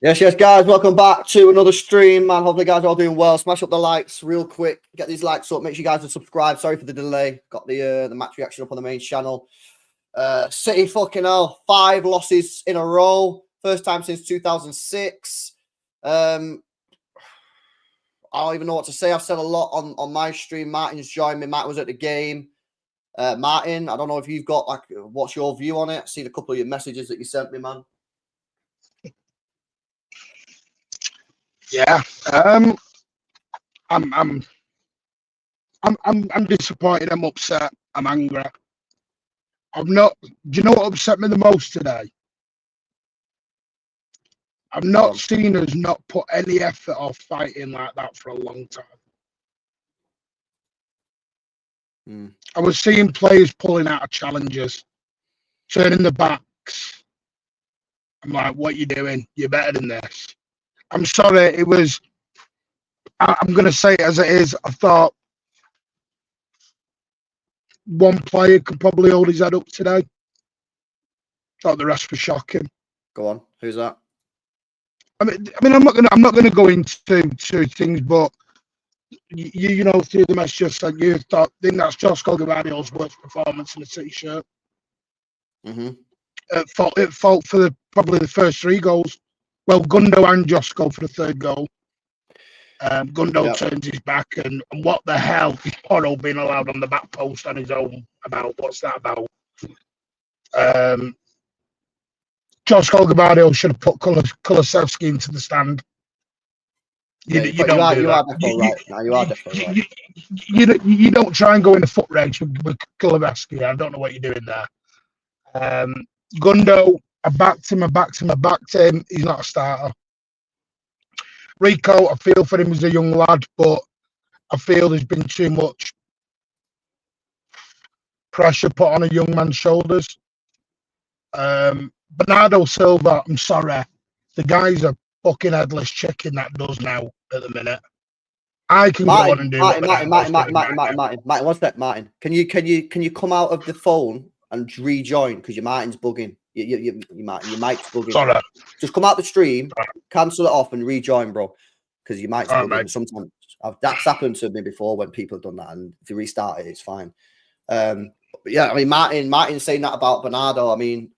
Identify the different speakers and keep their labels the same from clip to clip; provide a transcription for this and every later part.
Speaker 1: Yes, guys. Welcome back to another stream, man. Hopefully, you guys are all doing well. Smash up the likes real quick. Get these likes up. Make sure you guys are subscribed. Sorry for the delay. Got the match reaction up on the main channel. City, fucking hell, 5 losses in a row. First time since 2006. I don't even know what to say. I've said a lot on my stream. Martin's joined me. Matt was at the game. Martin, I don't know if you've got what's your view on it? I've seen a couple of your messages that you sent me, man.
Speaker 2: Yeah, I'm disappointed. I'm upset. I'm angry. I'm not. Do you know what upset me the most today? I've not seen us not put any effort or fighting like that for a long time. I was seeing players pulling out of challenges, turning the backs. I'm like, what you doing? You're better than this. I'm sorry. It was. I'm going to say it as it is. I thought one player could probably hold his head up today. Thought the rest was shocking.
Speaker 1: Go on. Who's that?
Speaker 2: I mean, I'm not gonna go into things, but you know, through the mess just said you think that's Josh Gavardio's worst performance in a City shirt. At fault for probably the first 3 goals. Well, Gundo and Josh go for the 3rd goal. Gundo turns his back, and what the hell is Porro being allowed on the back post on his own about? What's that about? Josh Gavardio should have put Kulusevski into the stand. You don't do that. You don't try and go in a foot race with Kulusevski. I don't know what you're doing there. Gundo, I backed him. He's not a starter. Rico, I feel for him as a young lad, but I feel there's been too much pressure put on a young man's shoulders. Bernardo Silva, I'm sorry, the guy's a fucking headless chicken that does now at the minute. I can go on and do
Speaker 1: Martin, one sec, Martin. Can you come out of the phone and rejoin because your Martin's bugging? Your mic's bugging.
Speaker 2: Sorry.
Speaker 1: Just come out the stream, cancel it off, and rejoin, bro. Because your mic's bugging. Right. Sometimes that's happened to me before when people have done that, and if you restart it, it's fine. But yeah, I mean, Martin saying that about Bernardo. I mean,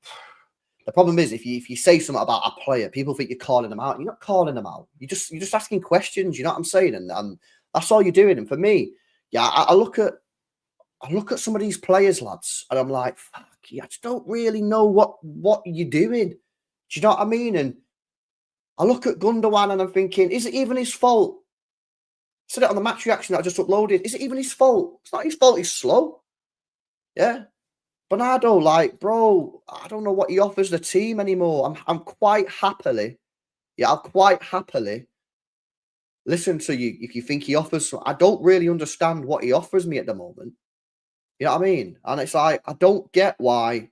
Speaker 1: the problem is if you say something about a player, people think you're calling them out. You're not calling them out. You're just asking questions. You know what I'm saying? And that's all you're doing. And for me, yeah, I look at some of these players, lads, and I'm like, fuck, I just don't really know what you're doing. Do you know what I mean? And I look at Gundogan and I'm thinking, is it even his fault? I said it on the match reaction that I just uploaded. Is it even his fault? It's not his fault. He's slow. Yeah. Bernardo, like, bro, I don't know what he offers the team anymore. I'm quite happily, I'll quite happily listen to you if you think he offers. I don't really understand what he offers me at the moment. You know what I mean? And it's like, I don't get why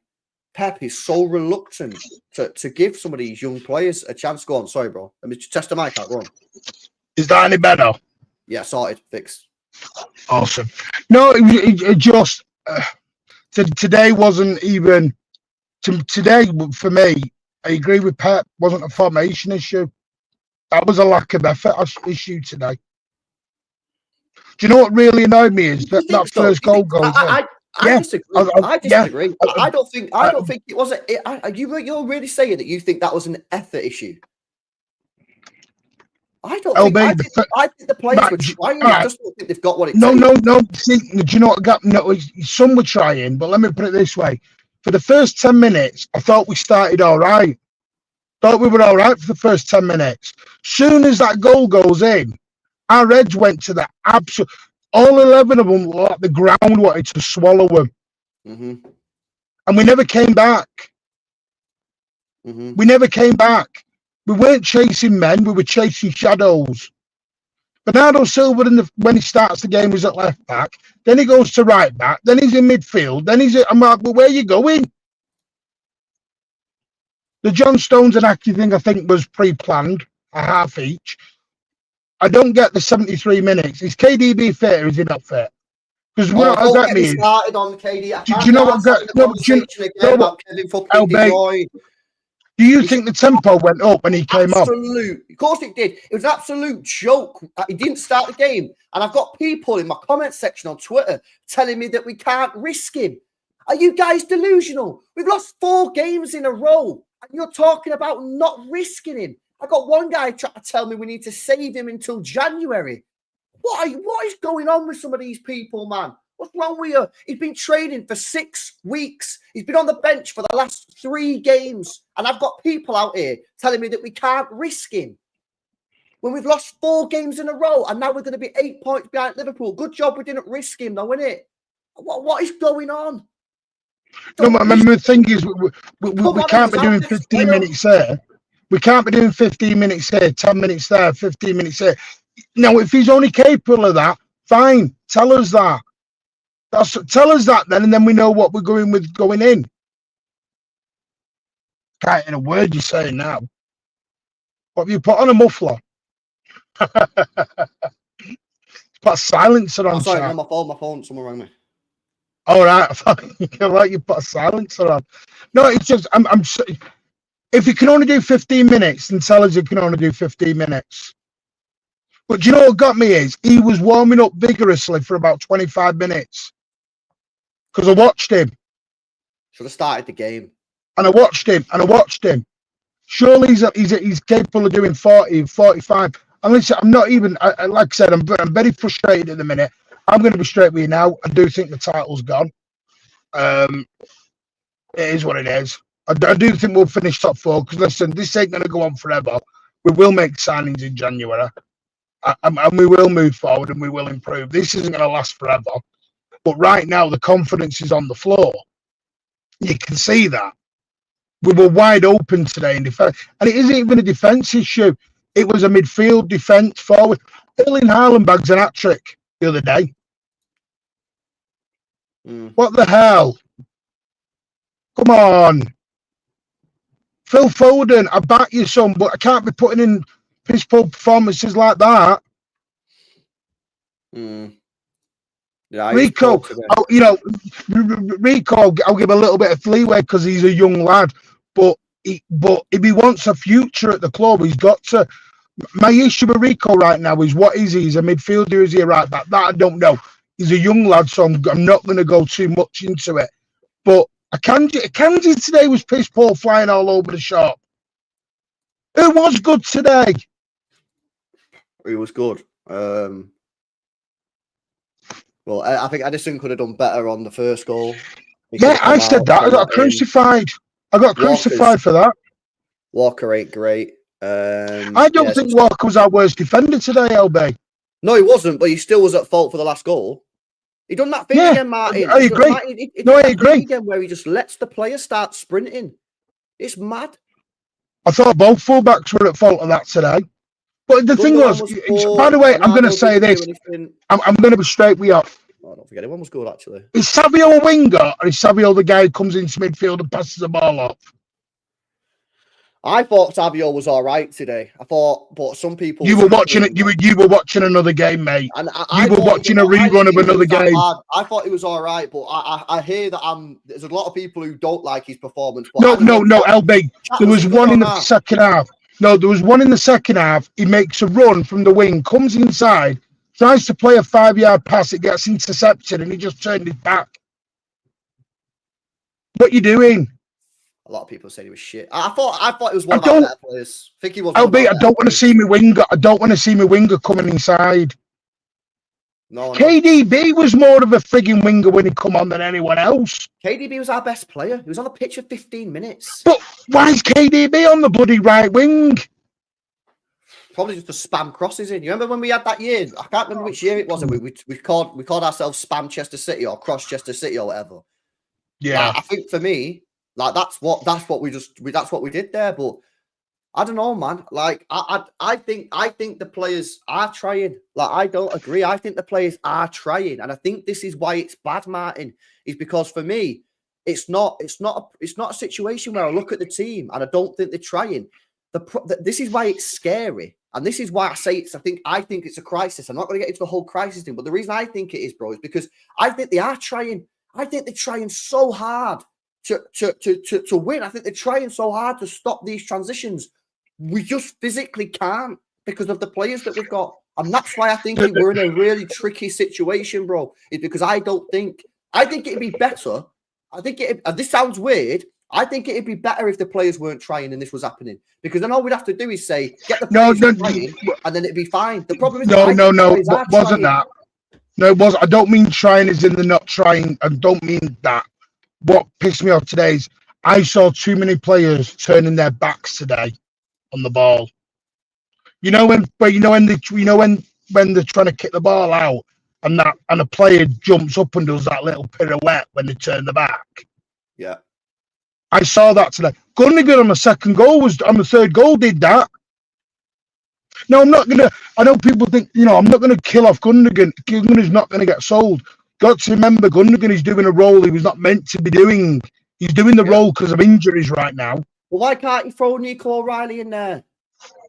Speaker 1: Pep is so reluctant to give some of these young players a chance. Go on, sorry, bro. Let me just test the mic out. Go on.
Speaker 2: Is that any better?
Speaker 1: Yeah, sorted, fixed.
Speaker 2: Awesome. No, it just... today wasn't even today for me. I agree with Pep. Wasn't a formation issue. That was a lack of effort issue today. Do you know what really annoyed me is that first goal goes in.
Speaker 1: I disagree. I disagree. Yeah. I don't think it was. You're really saying that you think that was an effort issue. I don't think. I think the players were trying. I just don't think they've got what it takes.
Speaker 2: No. See, do you know what got? No, some were trying, but let me put it this way: for the first 10 minutes, I thought we started all right. Thought we were all right for the first 10 minutes. Soon as that goal goes in, our edge went to the absolute. All 11 of them were like the ground wanted to swallow them, and we never came back. We never came back. We weren't chasing men, we were chasing shadows. Bernardo Silva, when he starts the game, was at left back. Then he goes to right back. Then he's in midfield. Then I'm like, well, where are you going? The John Stones and Aki thing, I think, was pre-planned, a half each. I don't get the 73 minutes. Is KDB fit or is he not fit? Because what that means.
Speaker 1: Started on KD.
Speaker 2: Do you know what? Kevin fucking De Bruyne. Do you think the tempo went up when he came on?
Speaker 1: Absolute. Of course it did. It was an absolute joke. He didn't start the game. And I've got people in my comment section on Twitter telling me that we can't risk him. Are you guys delusional? We've lost 4 games in a row. And you're talking about not risking him. I got one guy trying to tell me we need to save him until January. What is going on with some of these people, man? What's wrong with you? He's been training for 6 weeks. He's been on the bench for the last 3 games. And I've got people out here telling me that we can't risk him. When we've lost 4 games in a row and now we're going to be 8 points behind Liverpool. Good job we didn't risk him though, innit? What is going on?
Speaker 2: No, the thing is, we can't be doing 15 minutes there. We can't be doing 15 minutes here, 10 minutes there, 15 minutes here. Now, if he's only capable of that, fine. Tell us that. Tell us that then, and then we know what we're going with going in. Can't hear a word you're saying now. What have you put on a muffler? Put a silencer on.
Speaker 1: Oh, sorry, on my phone. Someone rang me.
Speaker 2: All right, like you put a silencer on. No, it's just if you can only do 15 minutes, then tell us you can only do 15 minutes. But do you know what got me is he was warming up vigorously for about 25 minutes because I watched him.
Speaker 1: Should have started the game.
Speaker 2: And I watched him. Surely he's capable of doing 40, 45. And listen, I'm not even, like I said, I'm very frustrated at the minute. I'm going to be straight with you now. I do think the title's gone. It is what it is. I do think we'll finish top 4 because, listen, this ain't going to go on forever. We will make signings in January. And we will move forward and we will improve. This isn't going to last forever. But right now, the confidence is on the floor. You can see that. We were wide open today in defence. And it isn't even a defence issue. It was a midfield defence forward. Erling Haaland bags an hat-trick the other day. What the hell? Come on. Phil Foden, I back you some, but I can't be putting in piss poor performances like that.
Speaker 1: Yeah,
Speaker 2: Rico, Rico, I'll give a little bit of leeway because he's a young lad, but if he wants a future at the club, he's got to. My issue with Rico right now is what is he? He's a midfielder, is he a right back? That I don't know. He's a young lad, so I'm not going to go too much into it. But Akanji today was piss poor, flying all over the shop. Who was good today?
Speaker 1: He was good. Well, I think Edison could have done better on the first goal.
Speaker 2: Yeah, I said that. I got crucified. For that.
Speaker 1: Walker ain't great.
Speaker 2: I don't think Walker was our worst defender today, LB.
Speaker 1: No, he wasn't, but he still was at fault for the last goal. He done that thing again, Martin.
Speaker 2: I agree. I agree.
Speaker 1: Again, where he just lets the player start sprinting. It's mad.
Speaker 2: I thought both fullbacks were at fault of that today. But the thing was, by the way, I'm going to say this. I'm going to be straight with you. I
Speaker 1: don't think anyone was good, actually.
Speaker 2: Is Savio a winger, or is Savio the guy who comes into midfield and passes the ball off?
Speaker 1: I thought Savio was all right today. I thought, but some people...
Speaker 2: You were watching it. You were watching another game, mate. And you were watching a rerun of another game.
Speaker 1: I thought he was all right, but I hear that there's a lot of people who don't like his performance.
Speaker 2: But no, LB. There was one in the second half. No, there was one in the second half. He makes a run from the wing, comes inside, tries to play a 5-yard pass. It gets intercepted, and he just turned it back. What you doing?
Speaker 1: A lot of people said he was shit. I thought it was one of our better players. I think he was.
Speaker 2: I don't want to see me winger. I don't want to see me winger coming inside. No. KDB was more of a frigging winger when he come on than anyone else.
Speaker 1: KDB was our best player. He was on the pitch for 15 minutes.
Speaker 2: But why is KDB on the bloody right wing?
Speaker 1: Probably just to spam crosses in. You remember when we had that year? I can't remember which year it was. We called ourselves Spam Chester City or Cross Chester City or whatever.
Speaker 2: Yeah,
Speaker 1: like, I think for me, like that's what we did there. But I don't know, man. Like I think the players are trying. Like I don't agree. I think the players are trying, and I think this is why it's bad, Martin. Is because for me, it's not a situation where I look at the team and I don't think they're trying. This is why it's scary, and this is why I say it's. I think it's a crisis. I'm not going to get into the whole crisis thing, but the reason I think it is, bro, is because I think they are trying. I think they're trying so hard. to win. I think they're trying so hard to stop these transitions. We just physically can't because of the players that we've got. And that's why I think we're in a really tricky situation, bro. It's because I think it'd be better. And this sounds weird. I think it'd be better if the players weren't trying and this was happening. Because then all we'd have to do is say, get the players trying, and then it'd be fine. The problem is,
Speaker 2: it wasn't that. No, it was. I don't mean trying as in the not trying. I don't mean that. What pissed me off today is I saw too many players turning their backs today on the ball. When they're trying to kick the ball out and a player jumps up and does that little pirouette when they turn the back.
Speaker 1: Yeah.
Speaker 2: I saw that today. Gundogan on the third goal did that. No, I'm not gonna. I know people think I'm not gonna kill off Gundogan. Gundogan's not gonna get sold. Got to remember, Gundogan is doing a role he was not meant to be doing. He's doing the role because of injuries right now.
Speaker 1: Well, why can't he throw Nico O'Reilly in there?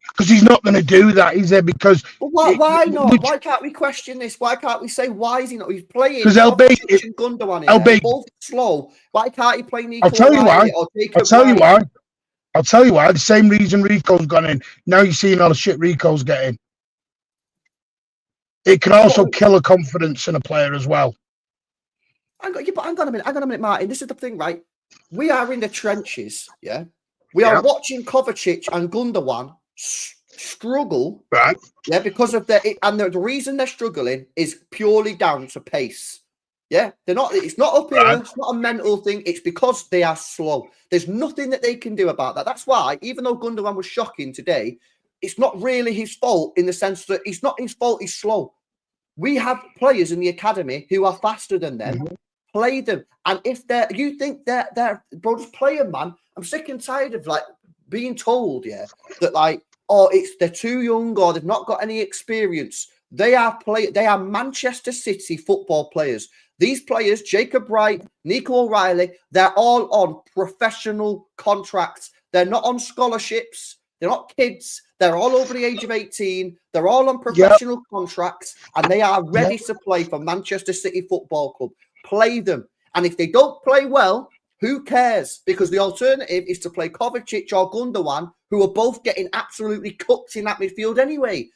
Speaker 2: Because he's not going to do that, is there? Because
Speaker 1: why not? Why can't we question this? Why can't we say why is he not? He's playing
Speaker 2: because
Speaker 1: Gundogan in there. Both slow. Why can't he play Nico?
Speaker 2: I'll tell you why. I'll tell you why. The same reason Rico's gone in. Now you're seeing all the shit Rico's getting. It can also kill a confidence in a player as well.
Speaker 1: Hang on a minute, Martin. This is the thing, right? We are in the trenches, yeah. We are watching Kovacic and Gundogan struggle,
Speaker 2: right?
Speaker 1: Yeah, because of the reason they're struggling is purely down to pace. Yeah, they're not. It's not up here. It's not a mental thing. It's because they are slow. There's nothing that they can do about that. That's why, even though Gundogan was shocking today, it's not really his fault in the sense that it's not his fault. He's slow. We have players in the academy who are faster than them. Mm-hmm. Play them, and if you think they're bro, just play them, man. I'm sick and tired of being told, that they're too young or they've not got any experience. They are Manchester City football players. These players, Jacob Wright, Nico O'Reilly, they're all on professional contracts. They're not on scholarships. They're not kids. They're all over the age of 18. They're all on professional contracts, and they are ready to play for Manchester City Football Club. Play them. And if they don't play well, who cares? Because the alternative is to play Kovacic or Gundogan, who are both getting absolutely cooked in that midfield anyway.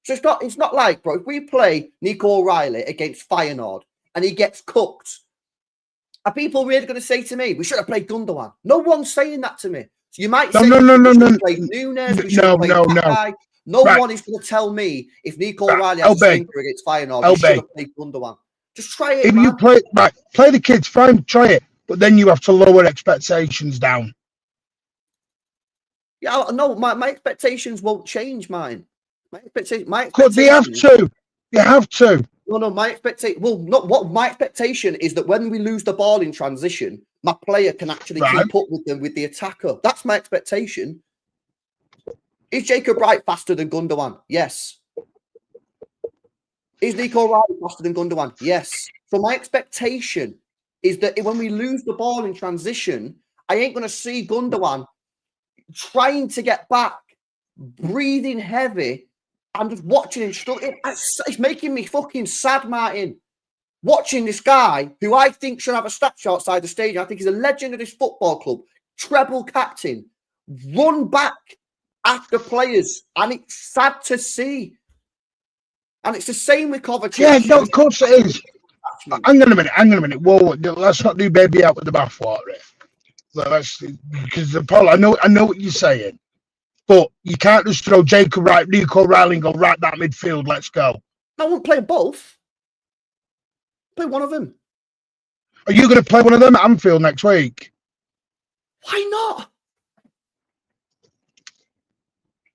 Speaker 1: So it's not like, bro, if we play Nico O'Reilly against Feyenoord and he gets cooked, are people really going to say to me, we should have played Gundogan? No one's saying that to me. So you might say, no. Play Nunes, we should have played that guy. No one is going to tell me if Nico O'Reilly has a stinker against Feyenoord, we should have played Gundogan. Just try it.
Speaker 2: If you play the kids, fine, try it. But then you have to lower expectations down.
Speaker 1: Yeah, no, my expectations won't change. Mine. My expectations.
Speaker 2: They have to. You have to.
Speaker 1: No, my expectation. Well, not what my expectation is that when we lose the ball in transition, my player can actually keep up with them with the attacker. That's my expectation. Is Jacob Wright faster than Gundogan? Yes. Is Nico O'Reilly faster than Gundogan? Yes. So my expectation is that when we lose the ball in transition, I ain't going to see Gundogan trying to get back, breathing heavy, and just watching him struggle. It's making me fucking sad, Martin. Watching this guy who I think should have a statue outside the stadium. I think he's a legend of this football club, treble captain, run back after players. And it's sad to see. And it's the same with Kovacic.
Speaker 2: Yeah, no, of course it is. Hang on a minute. Whoa, let's not do baby out with the bathwater. Because Paul, I know what you're saying, but you can't just throw Jacob Wright, Nico O'Reilly, and go right that midfield. Let's go.
Speaker 1: I won't play both. Play one of them.
Speaker 2: Are you going to play one of them at Anfield next week?
Speaker 1: Why not?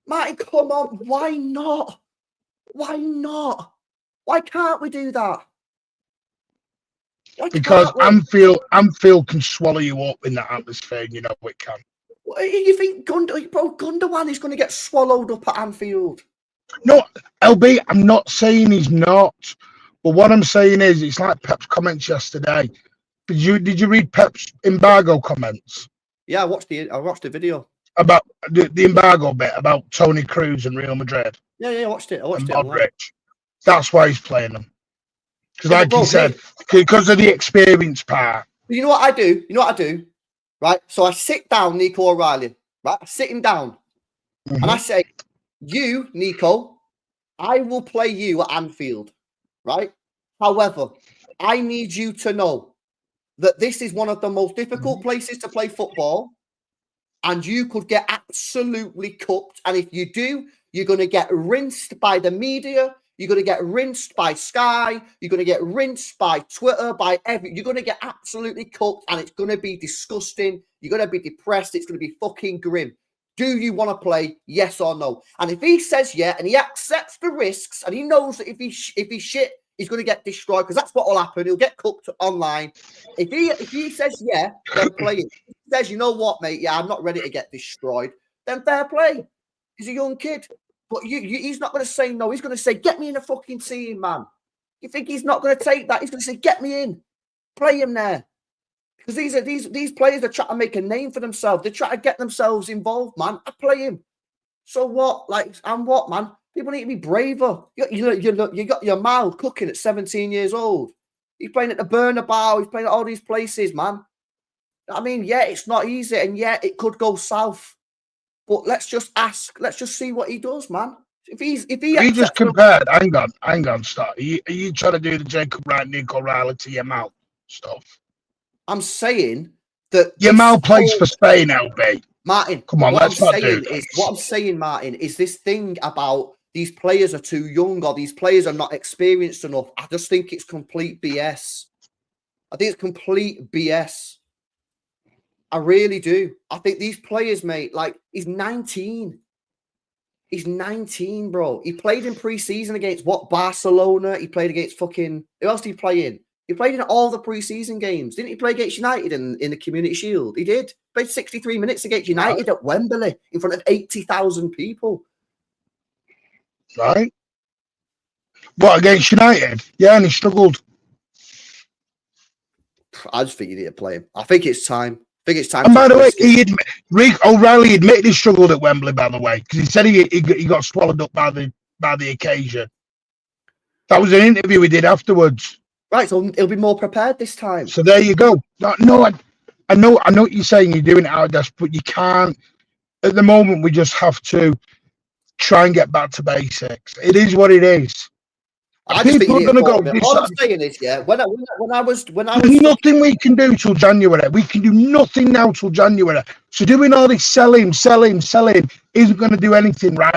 Speaker 1: Martin, come on. Why not? Why not? Why can't we do that?
Speaker 2: Because Anfield can swallow you up in that atmosphere, and you know it can.
Speaker 1: You think Gundogan is going to get swallowed up at Anfield?
Speaker 2: No, LB, I'm not saying he's not. But what I'm saying is, it's like Pep's comments yesterday. Did you read Pep's embargo comments?
Speaker 1: Yeah, I watched the video.
Speaker 2: About the embargo bit about Toni Kroos and Real Madrid.
Speaker 1: Yeah, I watched it.
Speaker 2: That's why he's playing them. Because, like he said, because of the experience part.
Speaker 1: You know what I do? right? So I sit down, Nico O'Reilly, right? I sit him down, and I say, you, Nico, I will play you at Anfield, right? However, I need you to know that this is one of the most difficult places to play football, and you could get absolutely cooked. And if you do, you're going to get rinsed by the media. You're going to get rinsed by Sky. You're going to get rinsed by Twitter, you're going to get absolutely cooked, and it's going to be disgusting. You're going to be depressed. It's going to be fucking grim. Do you want to play? Yes or no? And if he says yeah, and he accepts the risks, and he knows that if he's shit, he's going to get destroyed, because that's what will happen. He'll get cooked online. If he says yeah, then play it. If he says, you know what, mate? Yeah, I'm not ready to get destroyed. Then fair play. He's a young kid. But he's not going to say no. He's going to say, get me in a fucking team, man. You think he's not going to take that? He's going to say, get me in. Play him there. Because these players are trying to make a name for themselves. They're trying to get themselves involved, man. I play him. So what? Like, and what, man? People need to be braver. You got your mouth cooking at 17 years old. He's playing at the Bernabeu. He's playing at all these places, man. I mean, yeah, it's not easy, and yeah, it could go south. But let's just ask. Let's just see what he does, man. If he
Speaker 2: just compared, hang on, start. Are you trying to do the Jacob Wright, Nico Riley to Yamal stuff?
Speaker 1: I'm saying that
Speaker 2: Yamal plays for Spain, LB.
Speaker 1: Martin,
Speaker 2: come on, let's not do this.
Speaker 1: What I'm saying, Martin, is this thing about these players are too young or these players are not experienced enough. I just think it's complete BS. I think it's complete BS. I really do. I think these players, mate, like, he's 19. He's 19, bro. He played in pre-season against Barcelona. He played against fucking... Who else did he play in? He played in all the pre-season games. Didn't he play against United in the Community Shield? He did. Played 63 minutes against United at Wembley in front of 80,000 people.
Speaker 2: Right. What, against United? Yeah, and he struggled.
Speaker 1: I just think you need to play him. I think it's time.
Speaker 2: And by the way, O'Reilly admitted he struggled at Wembley, by the way, because he said he got swallowed up by the occasion. That was an interview he did afterwards.
Speaker 1: Right, so he'll be more prepared this time.
Speaker 2: So there you go. No, I know what you're saying. You're doing it out of desk, but you can't. At the moment, we just have to try and get back to basics. It is what it is.
Speaker 1: I just think you're going to go. All I'm saying is, yeah, when I was
Speaker 2: nothing we can do till January. We can do nothing now till January. So doing all this selling isn't going to do anything now.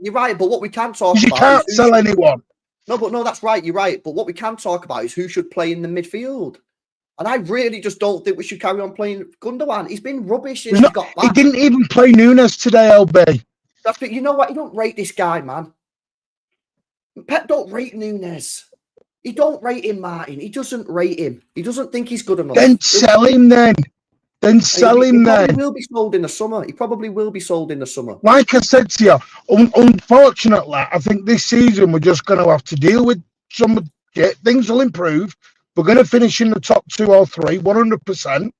Speaker 1: You're right. But what we can talk about,
Speaker 2: you can't sell anyone.
Speaker 1: No, that's right. You're right. But what we can talk about is who should play in the midfield. And I really just don't think we should carry on playing Gundogan. He's been rubbish since he got back.
Speaker 2: He didn't even play Nunes today, LB.
Speaker 1: You know what? You don't rate this guy, man. Pep don't rate Nunes. He don't rate him, Martin. He doesn't rate him. He doesn't think he's good enough.
Speaker 2: Then sell him then. He
Speaker 1: probably will be sold in the summer. He probably will be sold in the summer.
Speaker 2: Like I said to you, unfortunately, I think this season we're just going to have to deal with some things will improve. We're going to finish in the top 2 or 3, 100%. And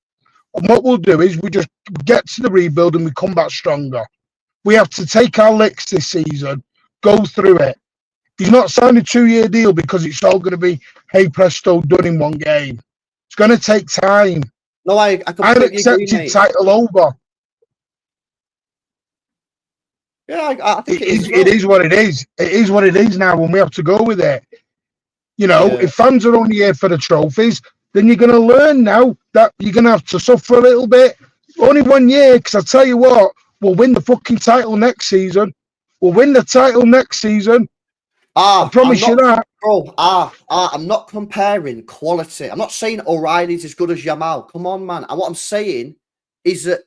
Speaker 2: what we'll do is we just get to the rebuild and we come back stronger. We have to take our licks this season, go through it. He's not signed a 2-year deal because it's all going to be, hey, presto, done in one game. It's going to take time.
Speaker 1: No, I completely
Speaker 2: accepted title over.
Speaker 1: Yeah, I think
Speaker 2: it is what it is. It is what it is now, and we have to go with it. You know, if fans are only here for the trophies, then you're going to learn now that you're going to have to suffer a little bit. Only 1 year, because I tell you what, we'll win the fucking title next season. We'll win the title next season. I promise you that.
Speaker 1: Bro, I'm not comparing quality. I'm not saying O'Reilly's as good as Yamal. Come on, man. And what I'm saying is that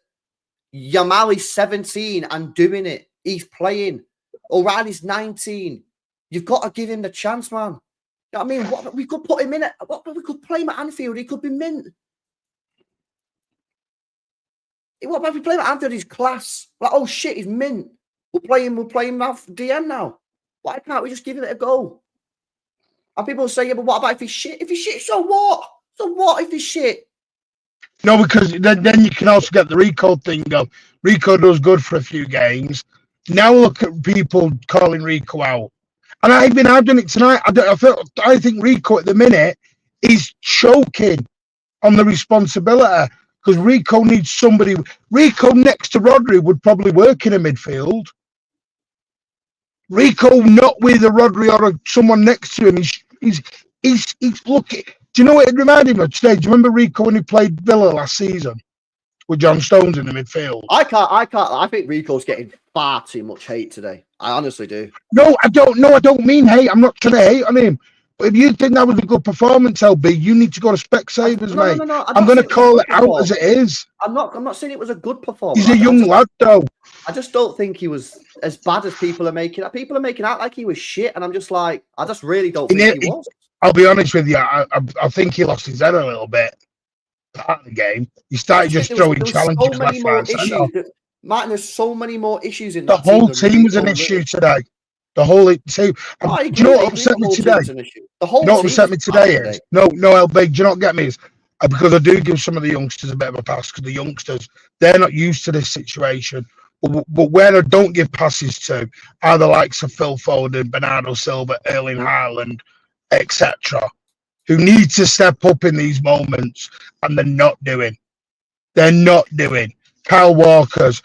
Speaker 1: Yamal is 17 and doing it. He's playing. O'Reilly's 19. You've got to give him the chance, man. You know what I mean? We could put him in we could play him at Anfield. He could be mint. What about if we play him at Anfield? He's class. Like, oh shit, he's mint. We'll play him off DM now. Why can't we just give it a go? And people say, yeah, but what about if he's shit? If he's shit, so what? So what if he's shit?
Speaker 2: No, because then you can also get the Rico thing going. Rico does good for a few games. Now look at people calling Rico out. And I've done it tonight. I think Rico at the minute is choking on the responsibility because Rico needs somebody. Rico next to Rodri would probably work in a midfield. Rico not with a Rodri or someone next to him. He's looking. Do you know what it reminded me of today? Do you remember Rico when he played Villa last season with John Stones in the midfield?
Speaker 1: I can't. I think Rico's getting far too much hate today. I honestly do.
Speaker 2: No, I don't. No, I don't mean hate. I'm not trying to hate on him. But if you think that was a good performance, LB, you need to go to Specsavers, mate.
Speaker 1: No.
Speaker 2: I'm going to call it out as it is.
Speaker 1: I'm not saying it was a good performance.
Speaker 2: He's a young lad, though.
Speaker 1: I just don't think he was as bad as people are making. People are making out like he was shit, and I'm just like, I just really don't think he was.
Speaker 2: I'll be honest with you. I think he lost his head a little bit. Part of the game, he started just throwing challenges left, right, centre.
Speaker 1: Martin, there's so many more issues in
Speaker 2: the whole team was an issue today. The whole team. Do you know what upset me today?
Speaker 1: The whole
Speaker 2: what upset me today is no, LB. Do you not get me? Is because I do give some of the youngsters a bit of a pass because the youngsters they're not used to this situation. But where I don't give passes to are the likes of Phil Foden, Bernardo Silva, Erling Haaland, etc., who need to step up in these moments, and they're not doing. They're not doing. Kyle Walker's,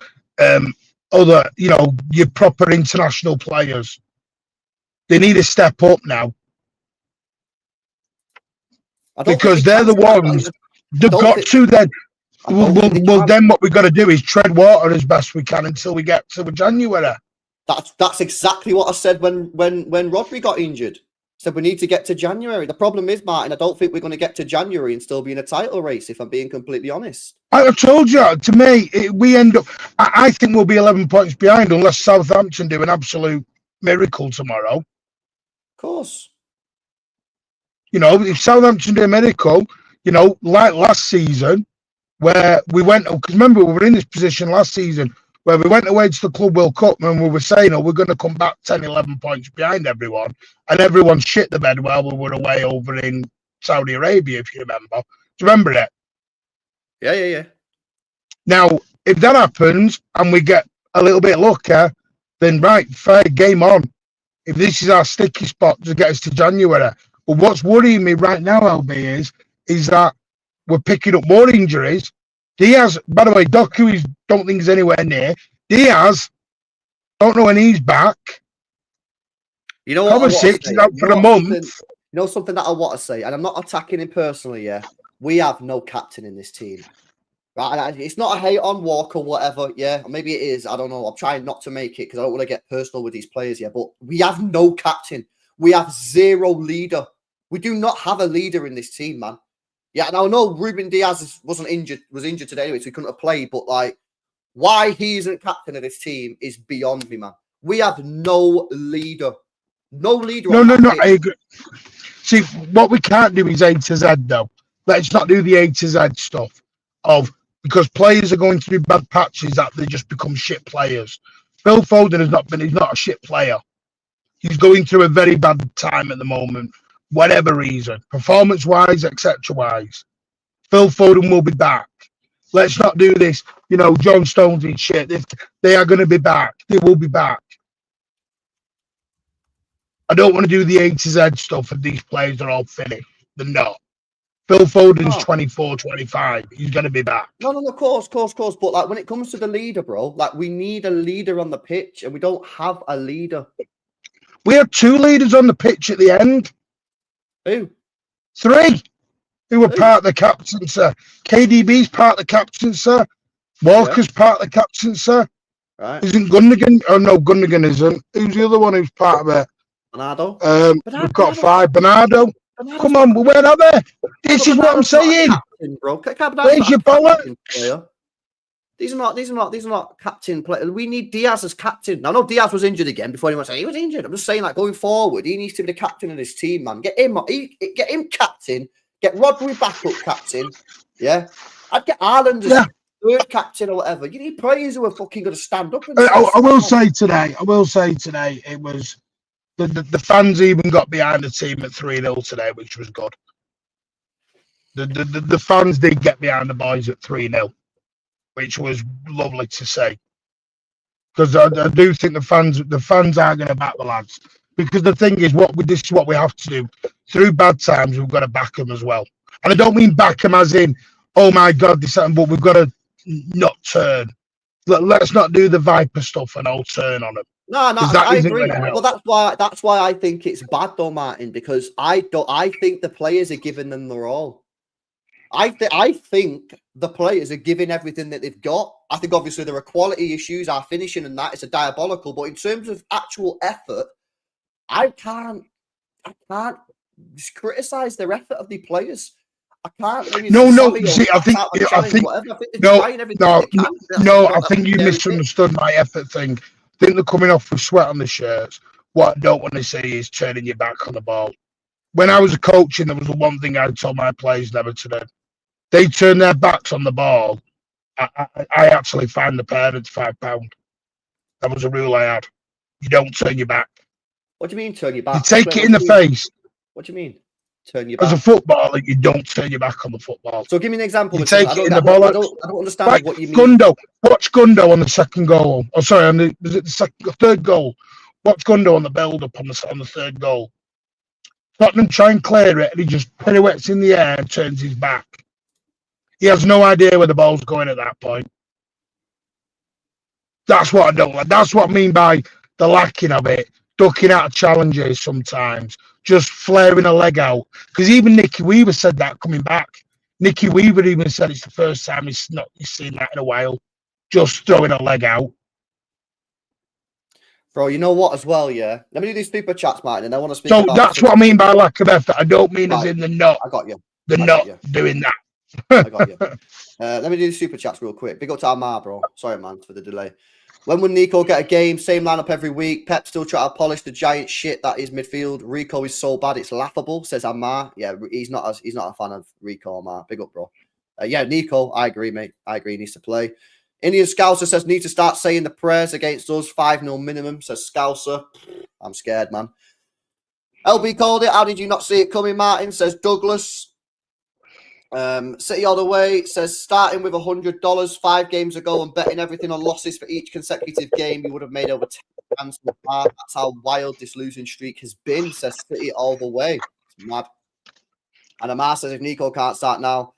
Speaker 2: other, your proper international players. They need to step up now. Because they're the ones they've got to then. Well, then what we've got to do is tread water as best we can until we get to January.
Speaker 1: That's exactly what I said when Rodri got injured. So we need to get to January. The problem is, Martin, I don't think we're going to get to January and still be in a title race, if I'm being completely honest.
Speaker 2: I told you, to me, we end up... I think we'll be 11 points behind unless Southampton do an absolute miracle tomorrow. Of
Speaker 1: course.
Speaker 2: If Southampton do a miracle, like last season, where we went... Because remember, we were in this position last season where we went away to the Club World Cup and we were saying, we're going to come back 10, 11 points behind everyone. And everyone shit the bed while we were away over in Saudi Arabia, if you remember. Do you remember it?
Speaker 1: Yeah.
Speaker 2: Now, if that happens and we get a little bit luckier, then right, fair game on. If this is our sticky spot to get us to January. But what's worrying me right now, LB, is that we're picking up more injuries. Diaz, by the way, Doku don't think he's anywhere near. Diaz, don't know when he's back.
Speaker 1: You know what?
Speaker 2: He's out for a month.
Speaker 1: Something that I want to say, and I'm not attacking him personally, yeah. We have no captain in this team. Right? It's not a hate on Walker, whatever, yeah. Or maybe it is. I don't know. I'm trying not to make it because I don't want to get personal with these players, yeah. But we have no captain. We have zero leader. We do not have a leader in this team, man. Yeah, and I know Ruben Diaz was injured today anyway, so he couldn't have played. But why he isn't captain of this team is beyond me, man. We have no leader. No leader.
Speaker 2: No. I agree. See, what we can't do is A to Z, though. Let's not do the A to Z stuff because players are going through bad patches that they just become shit players. Phil Foden he's not a shit player. He's going through a very bad time at the moment. Whatever reason, performance-wise, etc.-wise, Phil Foden will be back. Let's not do this, John Stones and shit. They are going to be back. They will be back. I don't want to do the A to Z stuff and these players are all finished. They're not. Phil Foden's 24, 25. He's going to be back.
Speaker 1: No, of course. But when it comes to the leader, bro, we need a leader on the pitch and we don't have a leader.
Speaker 2: We have two leaders on the pitch at the end.
Speaker 1: Who?
Speaker 2: Three. Who were part of the captaincy. KDB's part of the captaincy. Walker's part of the captaincy.
Speaker 1: Right.
Speaker 2: Isn't Gundogan? Oh, no, Gundogan isn't. Who's the other one who's part of it?
Speaker 1: Bernardo.
Speaker 2: We've got five. Bernardo. Come on, where are they? This is what I'm saying.
Speaker 1: Captain, bro.
Speaker 2: Where's your bollocks?
Speaker 1: These are not captain players. We need Diaz as captain. Now, I know Diaz was injured again before anyone said he was injured. I'm just saying, going forward, he needs to be the captain of this team, man. Get him captain. Get Rodri back up captain. Yeah, I'd get Haaland as third captain or whatever. You need players who are fucking going to stand up.
Speaker 2: I will say today, it was the fans even got behind the team at 3-0 today, which was good. The fans did get behind the boys at 3-0. Which was lovely to see, because I do think the fans are going to back the lads. Because the thing is, this is what we have to do through bad times. We've got to back them as well, and I don't mean back them as in, oh my God, this happened, but we've got to not turn. Let's not do the Viper stuff and all turn on them.
Speaker 1: No, I agree. Well, that's why I think it's bad though, Martin, because I think the players are giving them their all. I think the players are giving everything that they've got. I think obviously there are quality issues, our finishing and that is a diabolical, but in terms of actual effort, I can't just criticize the effort of the players. I can't. Maybe
Speaker 2: see, I think you misunderstood my effort thing. I think they're coming off with sweat on the shirts. What I don't want to say is turning your back on the ball. When I was coaching, there was the one thing I told my players never to do. They turn their backs on the ball. I actually fined the parents £5. That was a rule I had. You don't turn your back.
Speaker 1: What do you mean turn your back?
Speaker 2: You take it in the face.
Speaker 1: What do you mean? Turn your back.
Speaker 2: As a footballer, you don't turn your back on the football.
Speaker 1: So give me an example.
Speaker 2: You take it in the ball.
Speaker 1: I don't understand
Speaker 2: like
Speaker 1: what you mean.
Speaker 2: Gundo. Watch Gundo on the second goal. Oh, sorry, was it the third goal? Watch Gundo on the build-up on the third goal. Tottenham try and clear it, and he just pirouettes in the air and turns his back. He has no idea where the ball's going at that point. That's what I don't like. That's what I mean by the lacking of it. Ducking out of challenges sometimes. Just flaring a leg out. Because even Nicky Weaver said that coming back. Nicky Weaver even said it's the first time he's seen that in a while. Just throwing a leg out.
Speaker 1: Bro, you know what as well, yeah? Let me do these super chats, Martin, and I want to speak
Speaker 2: about... So that's what I mean by lack of effort. I don't mean as in the not.
Speaker 1: I got you.
Speaker 2: Doing that.
Speaker 1: I got you. Let me do the super chats real quick. Big up to Amar, bro. Sorry, man, for the delay. When will Nico get a game? Same lineup every week. Pep still trying to polish the giant shit that is midfield. Rico is so bad, it's laughable, says Amar. Yeah, he's not a fan of Rico, Amar. Big up, bro. Yeah, Nico, I agree, mate. I agree, he needs to play. Indian Scouser says, need to start saying the prayers against us. 5-0 minimum, says Scouser. I'm scared, man. LB called it. How did you not see it coming, Martin? Says Douglas. City all the way says, starting with $100 5 games ago and betting everything on losses for each consecutive game, you would have made over 10 pounds. That's how wild this losing streak has been, says City all the way. It's mad. And Amar says, if Nico can't start now,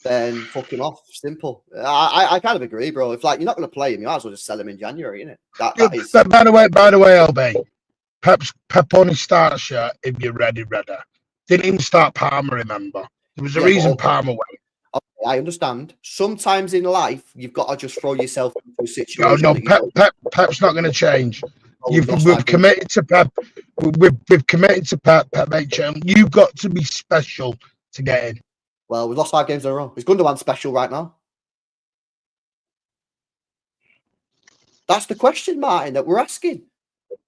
Speaker 1: then fuck him off. Simple. I kind of agree, bro. If like you're not going to play him, you might as well just sell him in January, innit? That is...
Speaker 2: By the way, LB, Pep only starts you if you're ready. Didn't even start Palmer, remember? There was a reason Palmer went.
Speaker 1: Okay, I understand. Sometimes in life, you've got to just throw yourself into a situation.
Speaker 2: No, Pep's not going to change. We've committed to Pep. We've committed to Pep. You've got to be special to get in.
Speaker 1: Well, we've lost 5 games in a row. Is Gundogan special right now? That's the question, Martin, that we're asking.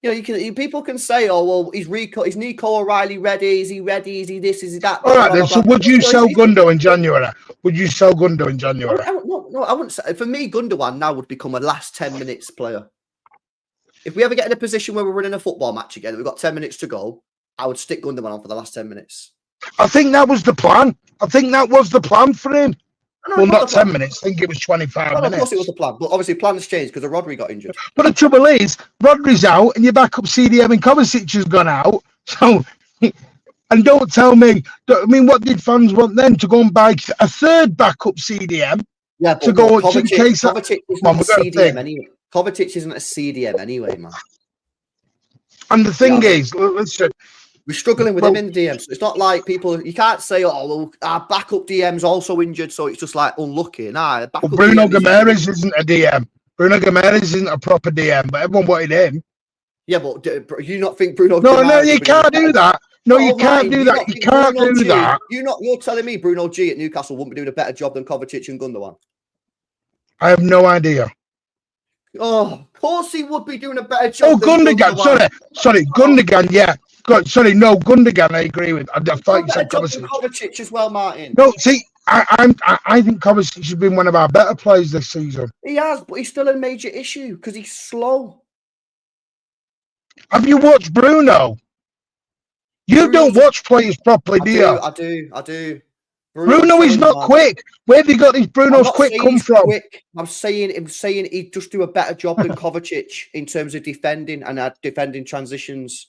Speaker 1: You know, people can say, "Oh, well, is Nico O'Reilly ready? Is he ready? Is he this? Is he that?"
Speaker 2: All right, then. So, would you sell Gundo in January? Would you sell Gundo in January?
Speaker 1: No, I wouldn't. For me, Gundogan now would become a last 10 minutes player. If we ever get in a position where we're running a football match again, we've got 10 minutes to go, I would stick Gundogan on for the last 10 minutes.
Speaker 2: I think that was the plan. I think that was the plan for him. No, well, not 10 minutes. I think it was 25 minutes.
Speaker 1: Of course it was the plan. But obviously plans changed because Rodri got injured.
Speaker 2: But the trouble is, Rodri's out and your backup CDM and Kovacic has gone out. So, and don't tell me, what did fans want then? To go and buy a third backup CDM?
Speaker 1: Yeah, to go in case Kovacic isn't a CDM anyway. Kovacic isn't a CDM anyway, man.
Speaker 2: And the thing is, listen,
Speaker 1: we're struggling with him in the DM. So it's not like you can't say, oh, well, our backup DM's also injured, so it's just like unlucky. Nah,
Speaker 2: Bruno Guimaraes isn't a DM. Bruno Guimaraes isn't a proper DM, but everyone wanted him.
Speaker 1: Yeah, but do you not think Bruno
Speaker 2: Guimaraes... No, you can't do that. No, you can't do that. You can't do that.
Speaker 1: You're telling me Bruno G at Newcastle wouldn't be doing a better job than Kovacic and Gundogan?
Speaker 2: I have no idea.
Speaker 1: Oh, of course he would be doing a better job.
Speaker 2: Oh, Gundogan. Sorry, Gundogan, yeah. Gundogan, I agree with. I thought you said
Speaker 1: Kovacic as well, Martin.
Speaker 2: No, see, I think Kovacic has been one of our better players this season.
Speaker 1: He has, but he's still a major issue because he's slow.
Speaker 2: Have you watched Bruno? You don't watch players properly, do you?
Speaker 1: I do.
Speaker 2: Bruno is not quick. Where have you got these Bruno's quick come from?
Speaker 1: Quick. I'm saying he'd just do a better job than Kovacic in terms of defending and defending transitions.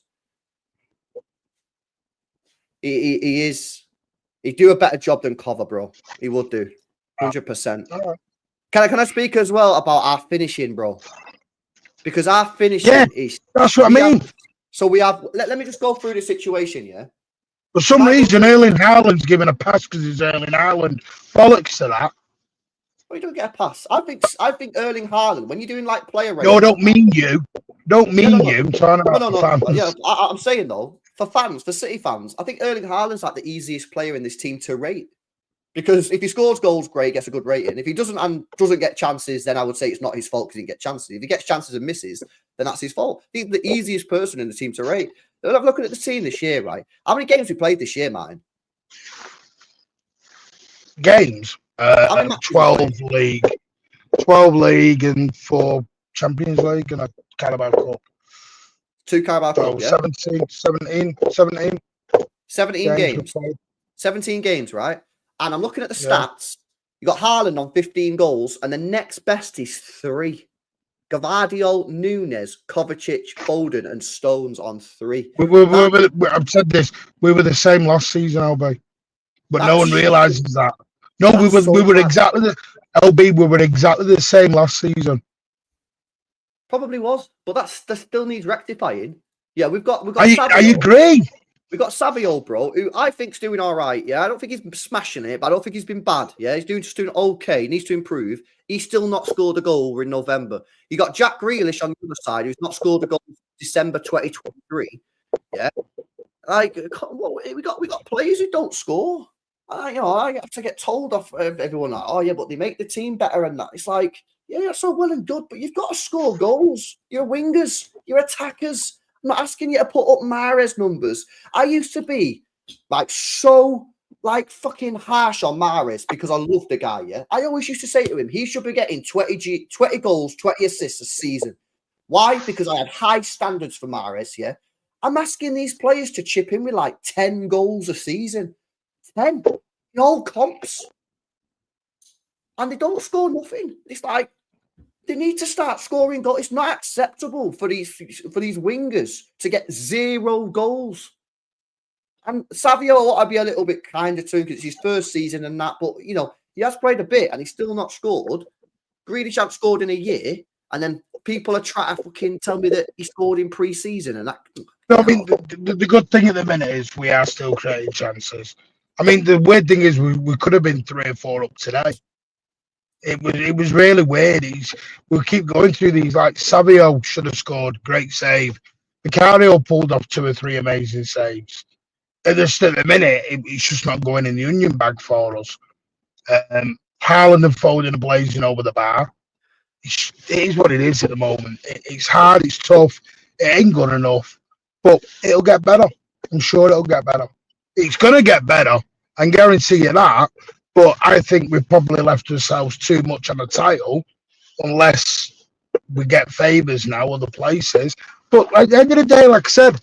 Speaker 1: He is. He'd do a better job than Cover, bro. He would do. 100%. Can I speak as well about our finishing, bro? Because our finishing is...
Speaker 2: That's what I mean.
Speaker 1: So we have... Let me just go through the situation, yeah?
Speaker 2: For some reason, Erling Haaland's given a pass because he's Erling Haaland. Bollocks to that.
Speaker 1: Well, you don't get a pass. I think Erling Haaland, when you're doing like player ratings...
Speaker 2: No, I don't mean you. Don't mean you. I'm talking about
Speaker 1: no.
Speaker 2: fans.
Speaker 1: Yeah, I'm saying though, for fans, for City fans, I think Erling Haaland's like the easiest player in this team to rate. Because if he scores goals, great, gets a good rating. If he doesn't get chances, then I would say it's not his fault because he didn't get chances. If he gets chances and misses, then that's his fault. He's the easiest person in the team to rate. I'm looking at the team this year, right? How many games we played this year, Martin?
Speaker 2: Games? 12 league. 12 league and 4 Champions League and a Carabao Cup.
Speaker 1: 2 Carabao Cup, yeah? 17 games. 17 games, right? And I'm looking at the stats. You got Haaland on 15 goals, and the next best is 3. Gvardiol, Nunes, Kovacic, Foden, and Stones on 3.
Speaker 2: I've said this. We were the same last season, LB, but no one realizes that. No, we were exactly the same last season.
Speaker 1: Probably was, but that still needs rectifying. Yeah, we've got.
Speaker 2: I agree.
Speaker 1: We've got Savio, bro, who I think's doing all right. Yeah, I don't think he's smashing it, but I don't think he's been bad. Yeah, he's just doing okay. He needs to improve. He's still not scored a goal in November. You got Jack Grealish on the other side, who's not scored a goal since December 2023. Yeah, like we got players who don't score. I have to get told off everyone like, oh yeah, but they make the team better and that. It's like, yeah, that's all well and good, but you've got to score goals. You're wingers, you're attackers. I'm not asking you to put up Mahrez numbers. I used to be like so like fucking harsh on Mahrez because I love the guy, yeah? I always used to say to him, he should be getting 20 goals, 20 assists a season. Why? Because I had high standards for Mahrez, yeah? I'm asking these players to chip in with like 10 goals a season. 10 in all comps. And they don't score nothing. It's like, they need to start scoring goals. It's not acceptable for these wingers to get 0 goals. And Savio, I want to be a little bit kinder to him because it's his first season and that. But, he has played a bit and he's still not scored. Grealish hasn't scored in a year. And then people are trying to fucking tell me that he scored in pre-season. And that.
Speaker 2: No, I mean, the good thing at the minute is we are still creating chances. I mean, the weird thing is we could have been 3 or 4 up today. It was really weird. We keep going through these, like Savio should have scored, great save. Vicario pulled off 2 or 3 amazing saves. At the minute, it's just not going in the onion bag for us. Karl and Foden are blazing over the bar. It is what it is at the moment. It's hard, it's tough. It ain't good enough, but it'll get better. I'm sure it'll get better. It's going to get better. I can guarantee you that. But I think we've probably left ourselves too much on the title, unless we get favours now other places. But at the end of the day, like I said,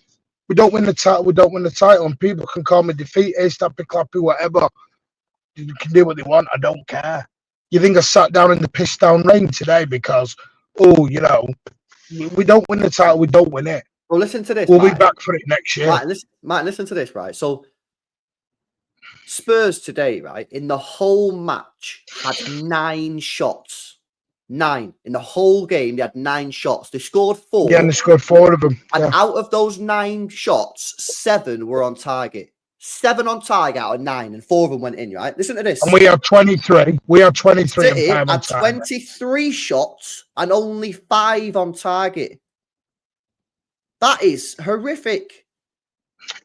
Speaker 2: we don't win the title. We don't win the title, and people can call me defeatist, happy clappy, whatever. You can do what they want. I don't care. You think I sat down in the piss down rain today because, we don't win the title. We don't win it.
Speaker 1: Well, listen to this.
Speaker 2: We'll be back for it next year.
Speaker 1: Martin, listen to this, right? So Spurs today, right, in the whole match had 9 shots. 9. In the whole game, they had 9 shots. They scored 4.
Speaker 2: Yeah, and they scored 4 of them.
Speaker 1: And out of those 9 shots, 7 were on target. 7 on target out of 9, and 4 of them went in, right? Listen to this.
Speaker 2: And we are 23. We are 23
Speaker 1: City
Speaker 2: and 5 on
Speaker 1: had
Speaker 2: target.
Speaker 1: 23 shots and only 5 on target. That is horrific.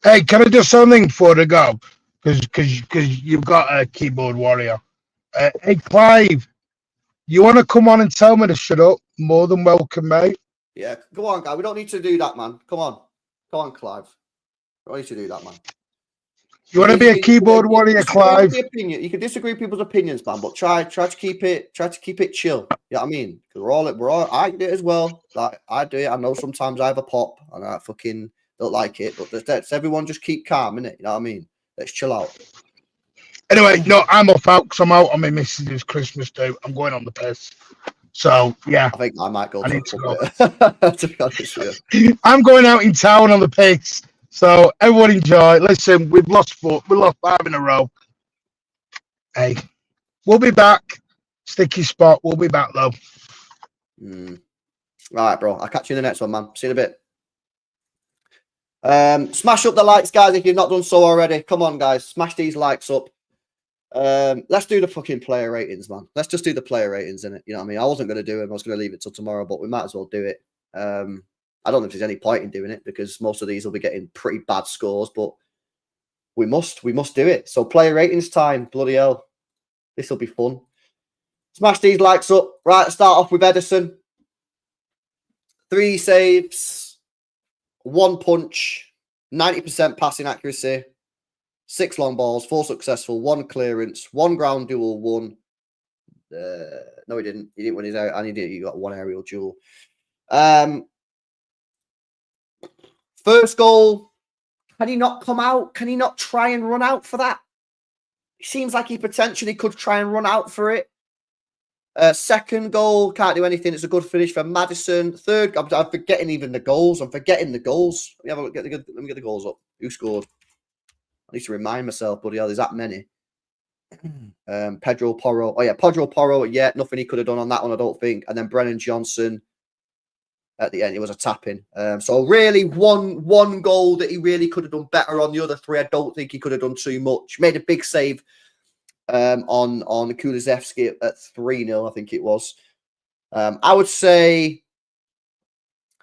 Speaker 2: Hey, can I do something before they go? Because you've got a keyboard warrior. Hey, Clive, you want to come on and tell me to shut up? More than welcome, mate.
Speaker 1: Yeah, go on, guy. We don't need to do that, man. Come on, Clive. We don't need to do that, man.
Speaker 2: You want to be a keyboard warrior, Clive?
Speaker 1: You can disagree with people's opinions, man, but try to keep it chill. You know what I mean? Because we're all I do it as well. Like I do it. I know sometimes I have a pop and I fucking don't like it, but let's everyone just keep calm, innit? You know what I mean? Let's chill out.
Speaker 2: Anyway, no, I'm off out because I'm out on my missus' Christmas do. I'm going on the piss. So, yeah.
Speaker 1: I think I might go.
Speaker 2: I need to go.
Speaker 1: To be honest with
Speaker 2: you. I'm going out in town on the piss. So, everyone enjoy. Listen, we've lost 5 in a row. Hey, We'll be back. Sticky spot. We'll be back, though.
Speaker 1: All right, bro. I'll catch you in the next one, man. See you in a bit. Smash up the likes, guys, if you've not done so already. Come on, guys. Smash these likes up. Let's do the fucking player ratings, man. Let's just do the player ratings, innit? You know what I mean? I wasn't going to do them. I was going to leave it till tomorrow, but we might as well do it. I don't know if there's any point in doing it because most of these will be getting pretty bad scores, but we must do it. So player ratings time. Bloody hell. This will be fun. Smash these likes up. Right, start off with Edison. 3 saves, 1 punch, 90% passing accuracy, 6 long balls, 4 successful, 1 clearance, 1 ground duel, 1. No, he didn't. He didn't win his area, and he got 1 aerial duel. First goal. Can he not come out? Can he not try and run out for that? It seems like he potentially could try and run out for it. Second goal, can't do anything. It's a good finish for Madison. Third, I'm forgetting even the goals. I'm forgetting the goals. Let me get the goals up. Who scored? I need to remind myself, buddy. There's that many. Pedro Porro. Oh, yeah, Pedro Porro. Yeah, nothing he could have done on that one, I don't think. And then Brennan Johnson. At the end, it was a tap-in. So really, one goal that he really could have done better on. The other 3, I don't think he could have done too much. Made a big save on Kulusevski at 3-0, I think it was. I would say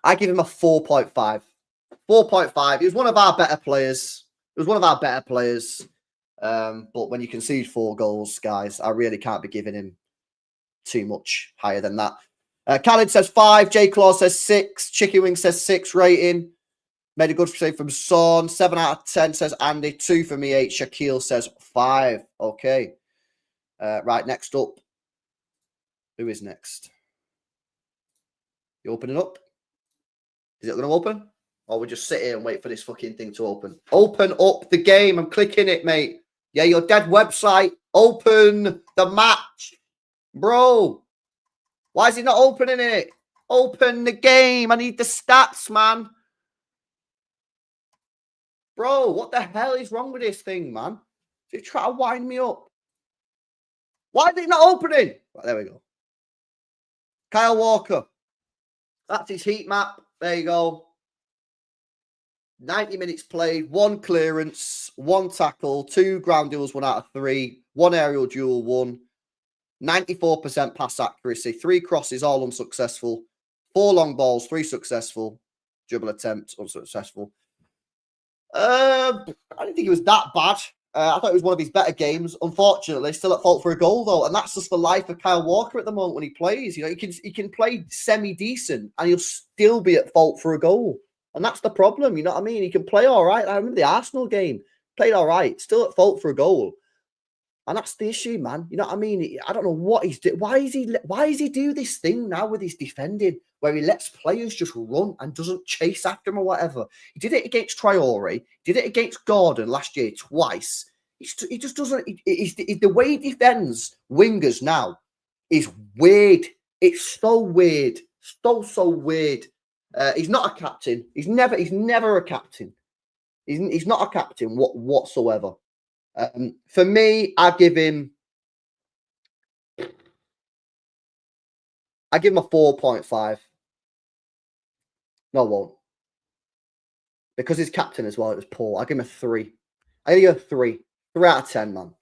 Speaker 1: I give him a 4.5. 4.5. He was one of our better players. But when you concede 4 goals, guys, I really can't be giving him too much higher than that. Khaled says 5. J. Claw says 6. Chicky Wing says 6 rating. Made a good save from Son. 7 out of 10 says Andy. 2 for me, 8. Shaquille says 5. Okay. Right, next up. Who is next? You opening up? Is it going to open? Or we just sit here and wait for this fucking thing to open? Open up the game. I'm clicking it, mate. Yeah, your dead website. Open the match. Bro. Why is he not opening it? Open the game. I need the stats, man. Bro, what the hell is wrong with this thing, man? Is it trying to wind me up? Why is it not opening? Right, there we go. Kyle Walker. That's his heat map. There you go. 90 minutes played, 1 clearance, 1 tackle, 2 ground duels, 1 out of 3, 1 aerial duel, 1. 94% pass accuracy, 3 crosses, all unsuccessful, 4 long balls, 3 successful, dribble attempt, unsuccessful. I didn't think it was that bad. I thought it was one of his better games. Unfortunately, still at fault for a goal, though. And that's just the life of Kyle Walker at the moment when he plays. You know, he can play semi-decent and he'll still be at fault for a goal. And that's the problem, you know what I mean? He can play all right. I remember the Arsenal game. Played all right. Still at fault for a goal. And that's the issue, man. You know what I mean? I don't know what he's doing. Why is he do this thing now with his defending where he lets players just run and doesn't chase after him or whatever? He did it against Traore. Did it against Gordon last year twice. He just doesn't. The way he defends wingers now is weird. It's so weird. So weird. He's not a captain. He's never a captain. He's not a captain whatsoever. For me, I give him a 4.5. No, I won't. Because his captain as well, it was poor. I give him a 3. I give him a 3. 3 out of 10, man.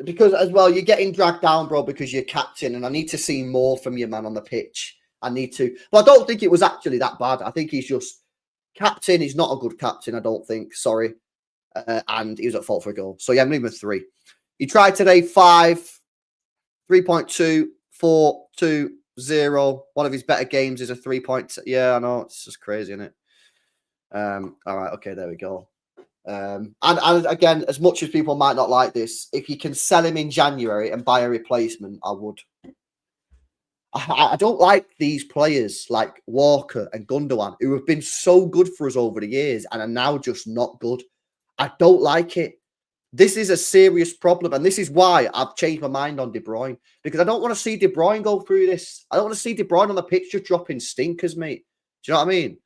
Speaker 1: Because as well, you're getting dragged down, bro, because you're captain, and I need to see more from you, man, on the pitch. I need to. Well, I don't think it was actually that bad. I think he's just captain. He's not a good captain, I don't think. Sorry. And he was at fault for a goal. So, yeah, I'm leaving a 3. He tried today 5, 3.2, 4, 2, 0. One of his better games is a 3. Yeah, I know. It's just crazy, isn't it? All right. Okay, there we go. And again, as much as people might not like this, if you can sell him in January and buy a replacement, I would. I don't like these players like Walker and Gundogan who have been so good for us over the years and are now just not good. I don't like it. This is a serious problem, and this is why I've changed my mind on De Bruyne, because I don't want to see De Bruyne go through this. I don't want to see De Bruyne on the pitch just dropping stinkers, mate. Do you know what I mean?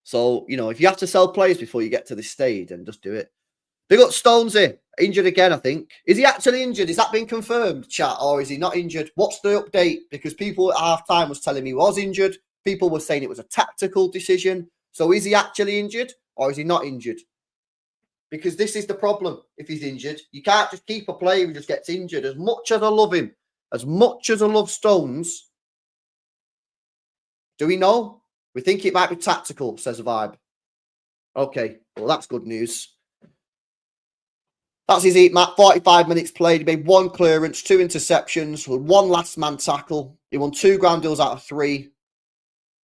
Speaker 1: So, you know, if you have to sell players before you get to this stage, then just do it. Big up Stonesy. Injured again, I think. Is he actually injured? Is that been confirmed, chat? Or is he not injured? What's the update? Because people at half-time was telling me he was injured. People were saying it was a tactical decision. So is he actually injured or is he not injured? Because this is the problem if he's injured. You can't just keep a player who just gets injured. As much as I love him, as much as I love Stones, do we know? We think it might be tactical, says Vibe. Okay, well, that's good news. That's his heat map. 45 minutes played. He made 1 clearance, 2 interceptions, 1 last man tackle. He won 2 ground deals out of 3.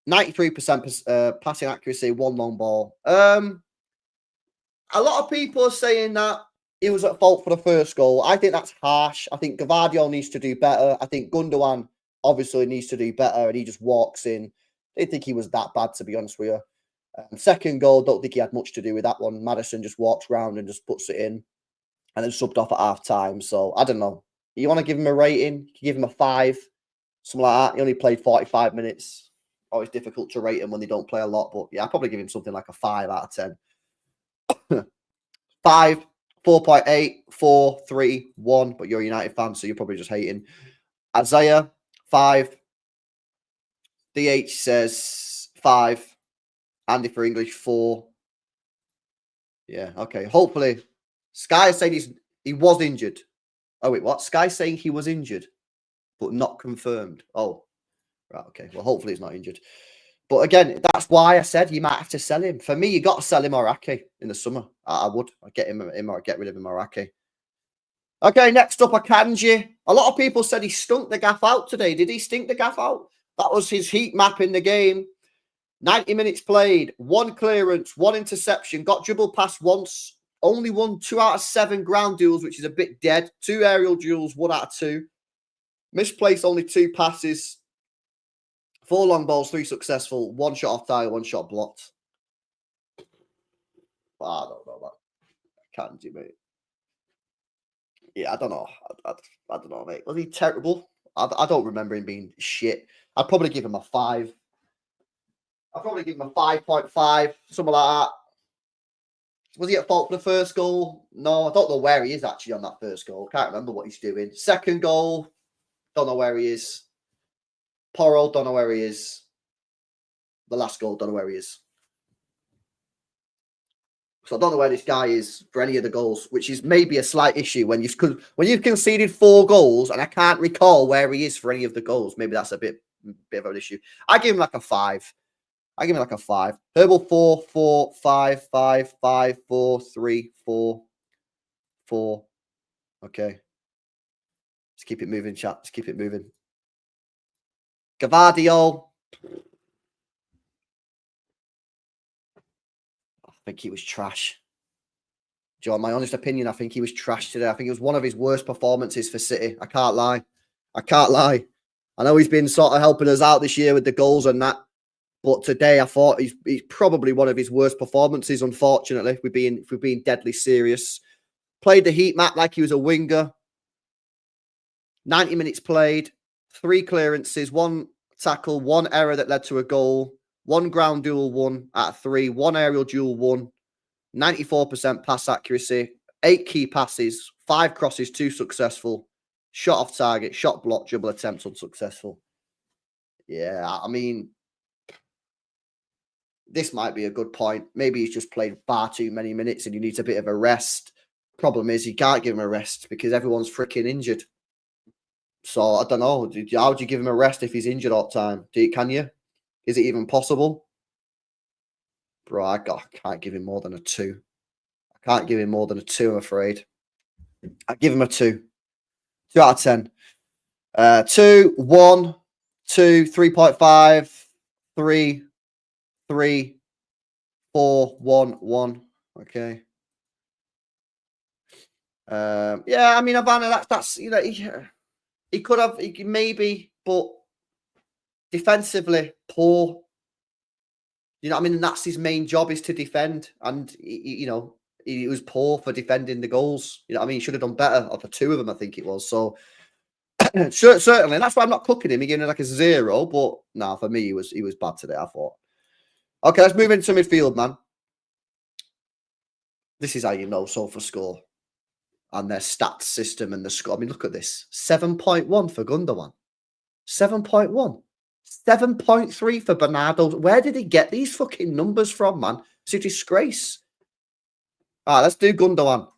Speaker 1: 93% passing accuracy, 1 long ball. A lot of people are saying that he was at fault for the first goal. I think that's harsh. I think Gavardio needs to do better. I think Gundogan obviously needs to do better, and he just walks in. I didn't think he was that bad, to be honest with you. Second goal, don't think he had much to do with that one. Maddison just walks round and just puts it in, and then subbed off at half time. So I don't know. You want to give him a rating? You give him a 5, something like that. He only played 45 minutes. Always difficult to rate him when they don't play a lot, but yeah, I'd probably give him something like a 5 out of 10. 5, 4.8, 4, 3, 1. But you're a United fan, so you're probably just hating. Isaiah, 5. DH says 5. Andy for English, 4. Yeah, okay. Hopefully, Sky is saying he was injured. Oh, wait, what? Sky saying he was injured, but not confirmed. Oh, right, okay. Well, hopefully he's not injured. But again, that's why I said you might have to sell him. For me, you got to sell him Araki in the summer. I would. I'd get him or get rid of him Araki. Okay, next up, Akanji. A lot of people said he stunk the gaff out today. Did he stink the gaff out? That was his heat map in the game. 90 minutes played, 1 clearance, 1 interception, got dribbled past once, only won 2 out of 7 ground duels, which is a bit dead. 2 aerial duels, 1 out of 2. Misplaced only 2 passes. 4 long balls, 3 successful, 1 shot off target, 1 shot blocked. I don't know that. Kanji, mate. Yeah, I don't know. I don't know, mate. Was he terrible? I don't remember him being shit. I'd probably give him a 5. I'd probably give him a 5.5, something like that. Was he at fault for the first goal? No, I don't know where he is actually on that first goal. Can't remember what he's doing. Second goal, don't know where he is. Porro, don't know where he is. The last goal, don't know where he is. So I don't know where this guy is for any of the goals, which is maybe a slight issue when you've conceded 4 goals and I can't recall where he is for any of the goals. Maybe that's a bit of an issue. I give him like a 5. I give him like a 5. Herbal 4, 4, 5, 5, 5, 4, 3, 4, 4. Okay. Let's keep it moving, chat. Let's keep it moving. Gavardio. I think he was trash. John, my honest opinion, I think he was trash today. I think it was one of his worst performances for City. I can't lie. I know he's been sort of helping us out this year with the goals and that. But today I thought he's probably one of his worst performances, unfortunately, if we're being deadly serious. Played the heat map like he was a winger. 90 minutes played, 3 clearances, 1 tackle, 1 error that led to a goal, 1 ground duel, 1 out of 3, 1 aerial duel, 1, 94% pass accuracy, 8 key passes, 5 crosses, 2 successful, shot off target, shot block, dribble attempts unsuccessful. Yeah, I mean, this might be a good point. Maybe he's just played far too many minutes and he needs a bit of a rest. Problem is, you can't give him a rest because everyone's freaking injured. So, I don't know. How would you give him a rest if he's injured all the time? Can you? Is it even possible? Bro, I can't give him more than a 2. I can't give him more than a 2, I'm afraid. I give him a 2. 2 out of 10. 2, 1, 2, 3.5, 3, 3, 4, 1, 1. Okay. Yeah, I mean, Havana, that's you know, he could have, maybe, but defensively poor. You know what I mean? And that's his main job, is to defend. And, you know, he was poor for defending the goals. You know what I mean? He should have done better of the 2 of them, I think it was. So, certainly. And that's why I'm not cooking him. He gave him like a 0. But, no, for me, he was bad today, I thought. Okay, let's move into midfield, man. This is how you know SofaScore and their stats system and the score. I mean, look at this. 7.1 for Gundogan. 7.1. 7.3 for Bernardo. Where did he get these fucking numbers from, man? It's a disgrace. All right, let's do Gundogan.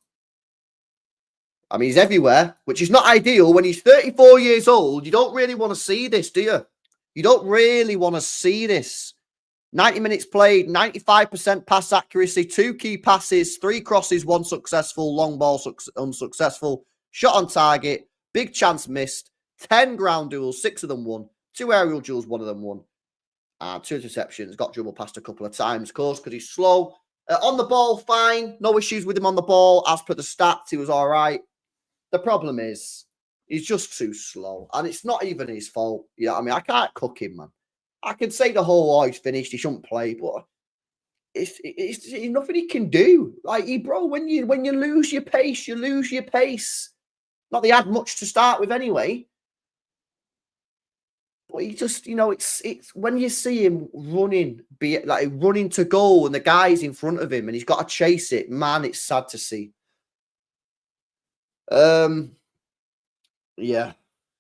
Speaker 1: I mean, he's everywhere, which is not ideal. When he's 34 years old, you don't really want to see this, do you? You don't really want to see this. 90 minutes played, 95% pass accuracy, 2 key passes, 3 crosses, 1 successful, long ball unsuccessful, shot on target, big chance missed, 10 ground duels, 6 of them won, 2 aerial duels, 1 of them won, and 2 interceptions, got dribbled past a couple of times, of course, because he's slow. On the ball, fine, no issues with him on the ball. As per the stats, he was all right. The problem is, he's just too slow, and it's not even his fault. You know what I mean? I can't cook him, man. I can say the whole, oh, he's finished, he shouldn't play, but it's nothing he can do. Like, bro, when you lose your pace, you lose your pace. Not that he had much to start with anyway. But he just, you know, it's when you see him running, running to goal, and the guy's in front of him, and he's got to chase it. Man, it's sad to see. Yeah.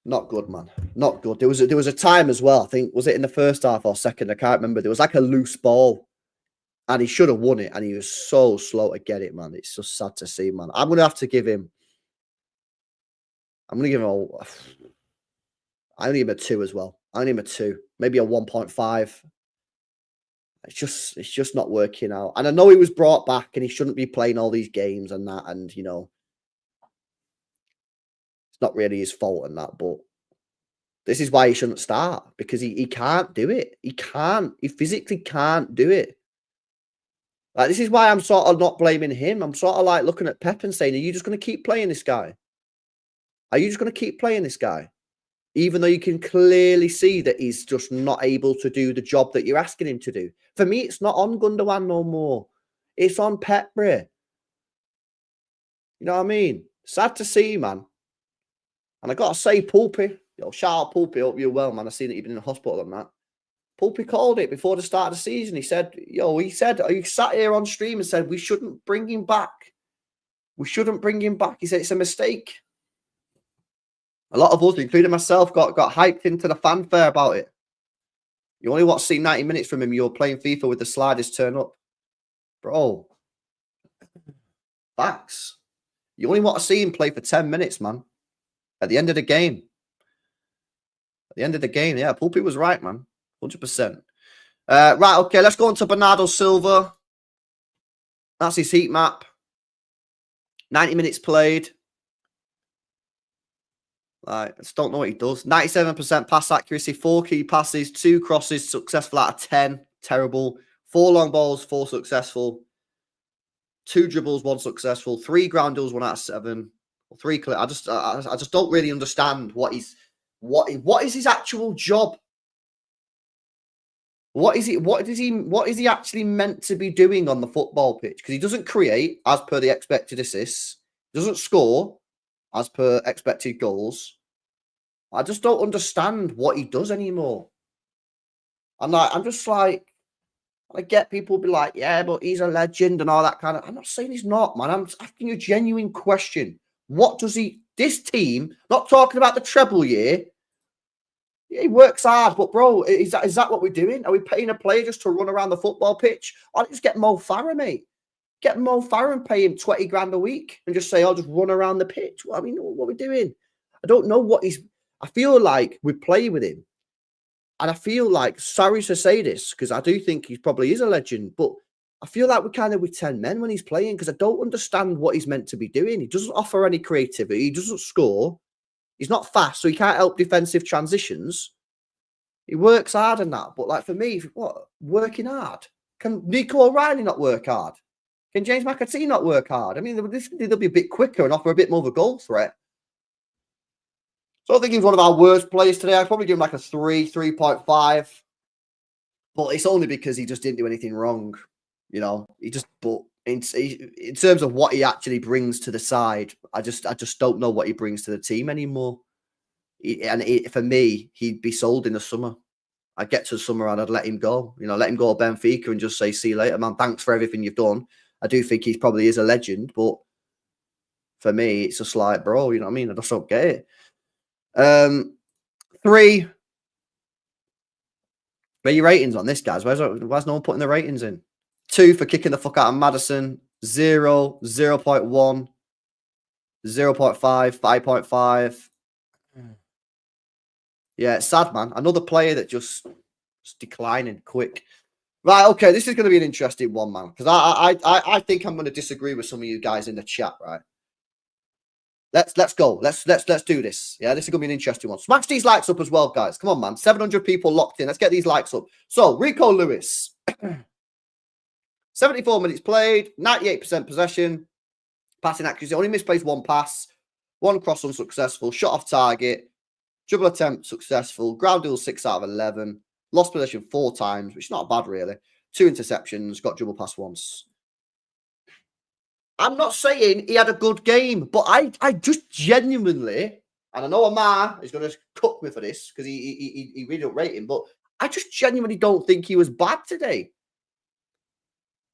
Speaker 1: Not good, man. Not good. There was a time as well. I think, was it in the first half or second? I can't remember. There was like a loose ball, and he should have won it, and he was so slow to get it, man. It's just sad to see, man. I'm gonna have to give him. I'm gonna give him a. I'm gonna give him a 2 as well. I'm gonna give him a 2, maybe a 1.5. It's just not working out. And I know he was brought back, and he shouldn't be playing all these games and that, and you know. Not really his fault and that, but this is why he shouldn't start, because he can't do it. He can't. He physically can't do it. Like, this is why I'm sort of not blaming him. I'm sort of like looking at Pep and saying, are you just going to keep playing this guy? Are you just going to keep playing this guy? Even though you can clearly see that he's just not able to do the job that you're asking him to do. For me, it's not on Gundogan no more. It's on Pep, bro. You know what I mean? Sad to see, man. And I got to say, Pulpy, shout out Pulpy, hope you're well, man. I seen that you've been in the hospital and that. Pulpy called it before the start of the season. He said, he sat here on stream and said, we shouldn't bring him back. We shouldn't bring him back. He said, it's a mistake. A lot of us, including myself, got hyped into the fanfare about it. You only want to see 90 minutes from him. You're playing FIFA with the sliders turn up. Bro. Facts. You only want to see him play for 10 minutes, man. At the end of the game. At the end of the game, yeah. Pulpy was right, man. 100%. Right, okay, let's go on to Bernardo Silva. That's his heat map. 90 minutes played. I just don't know what he does. 97% pass accuracy, 4 key passes, 2 crosses, successful out of 10. Terrible. 4 long balls, 4 successful. 2 dribbles, 1 successful. 3 ground duels, 1 out of 7. 3 clear. I just don't really understand what is his actual job. What is he actually meant to be doing on the football pitch? Because he doesn't create as per the expected assists, doesn't score as per expected goals. I just don't understand what he does anymore. I'm just like, I get people be like, yeah, but he's a legend and all that kind of. I'm not saying he's not, man. I'm asking you a genuine question. What does this team, not talking about the treble year, he works hard, but bro, is that what we're doing? Are we paying a player just to run around the football pitch? Or just get Mo Farah, mate? Get Mo Farah and pay him 20 grand a week and just say, I'll just run around the pitch. Well, I mean, what are we doing? I don't know what I feel like we play with him. And I feel like, sorry to say this, because I do think he probably is a legend, but I feel like we're kind of with 10 men when he's playing, because I don't understand what he's meant to be doing. He doesn't offer any creativity. He doesn't score. He's not fast, so he can't help defensive transitions. He works hard in that. But like for me, what? Working hard? Can Nico O'Reilly not work hard? Can James McAtee not work hard? I mean, they'll be a bit quicker and offer a bit more of a goal threat. So I think he's one of our worst players today. I'd probably give him like a 3.5. But it's only because he just didn't do anything wrong. You know, but in terms of what he actually brings to the side, I just don't know what he brings to the team anymore. For me, he'd be sold in the summer. I'd get to the summer and I'd let him go. You know, let him go to Benfica and just say, see you later, man. Thanks for everything you've done. I do think he probably is a legend, but for me, it's just like, bro, you know what I mean? I just don't get it. 3. Where are your ratings on this, guys? Why's no one putting the ratings in? 2 for kicking the fuck out of Madison. 0, 0.1, 0.5, 5.5. Yeah, it's sad, man. Another player that just declining quick. Right, okay, this is going to be an interesting one, man, because I think I'm going to disagree with some of you guys in the chat, right? Let's go. Let's do this. Yeah, this is going to be an interesting one. Smash these likes up as well, guys. Come on, man. 700 people locked in. Let's get these likes up. So, Rico Lewis. 74 minutes played, 98% possession, passing accuracy, only misplaced 1 pass, 1 cross unsuccessful, shot off target, dribble attempt successful, ground duel 6 out of 11, lost possession 4 times, which is not bad, really. 2 interceptions, got dribble pass once. I'm not saying he had a good game, but I just genuinely, and I know Amar is going to cook me for this because he really don't rate him, but I just genuinely don't think he was bad today.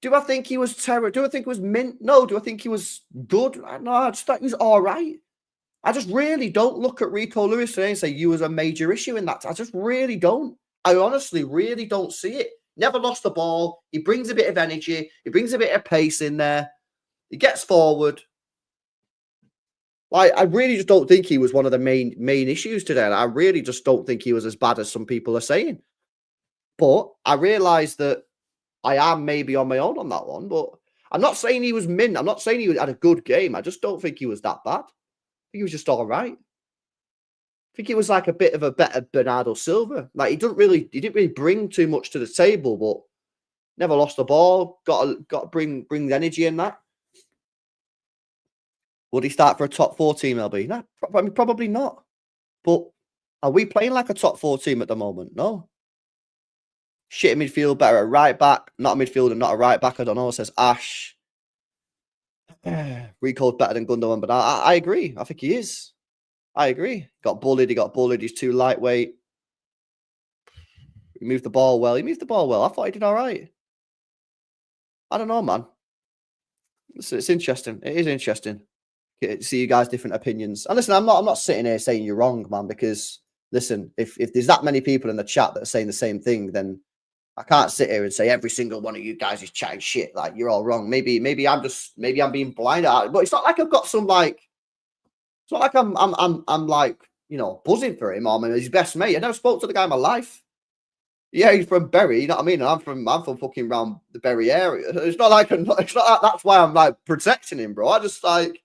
Speaker 1: Do I think he was terrible? Do I think he was mint? No. Do I think he was good? No, I just thought he was all right. I just really don't look at Rico Lewis today and say you was a major issue in that. I just really don't. I honestly really don't see it. Never lost the ball. He brings a bit of energy. He brings a bit of pace in there. He gets forward. Like, I really just don't think he was one of the main issues today. I really just don't think he was as bad as some people are saying. But I realise that I am maybe on my own on that one. But I'm not saying he was mint. I'm not saying he had a good game. I just don't think he was that bad. I think he was just all right. I think he was like a bit of a better Bernardo Silva. Like, he didn't really bring too much to the table, but never lost the ball. Got to bring the energy in that. Would he start for a top 4 team, LB? No, I mean, probably not. But are we playing like a top 4 team at the moment? No. Shit in midfield, better at right back. Not a midfielder, not a right back. I don't know, says Ash. Rico's better than Gundogan, but I agree. I think he is. I agree. Got bullied. He got bullied. He's too lightweight. He moved the ball well. I thought he did all right. I don't know, man. It's interesting. It is interesting. See you guys' different opinions. And listen, I'm not sitting here saying you're wrong, man, because listen, if there's that many people in the chat that are saying the same thing, then I can't sit here and say every single one of you guys is chatting shit. Like, you're all wrong. Maybe I'm being blind at it. But it's not like I've got some like, it's not like I'm like, you know, buzzing for him. I'm his best mate. I never spoke to the guy in my life. Yeah, he's from Bury, you know what I mean? I'm from fucking around the Bury area. It's not like that's why I'm like protecting him, bro. I just don't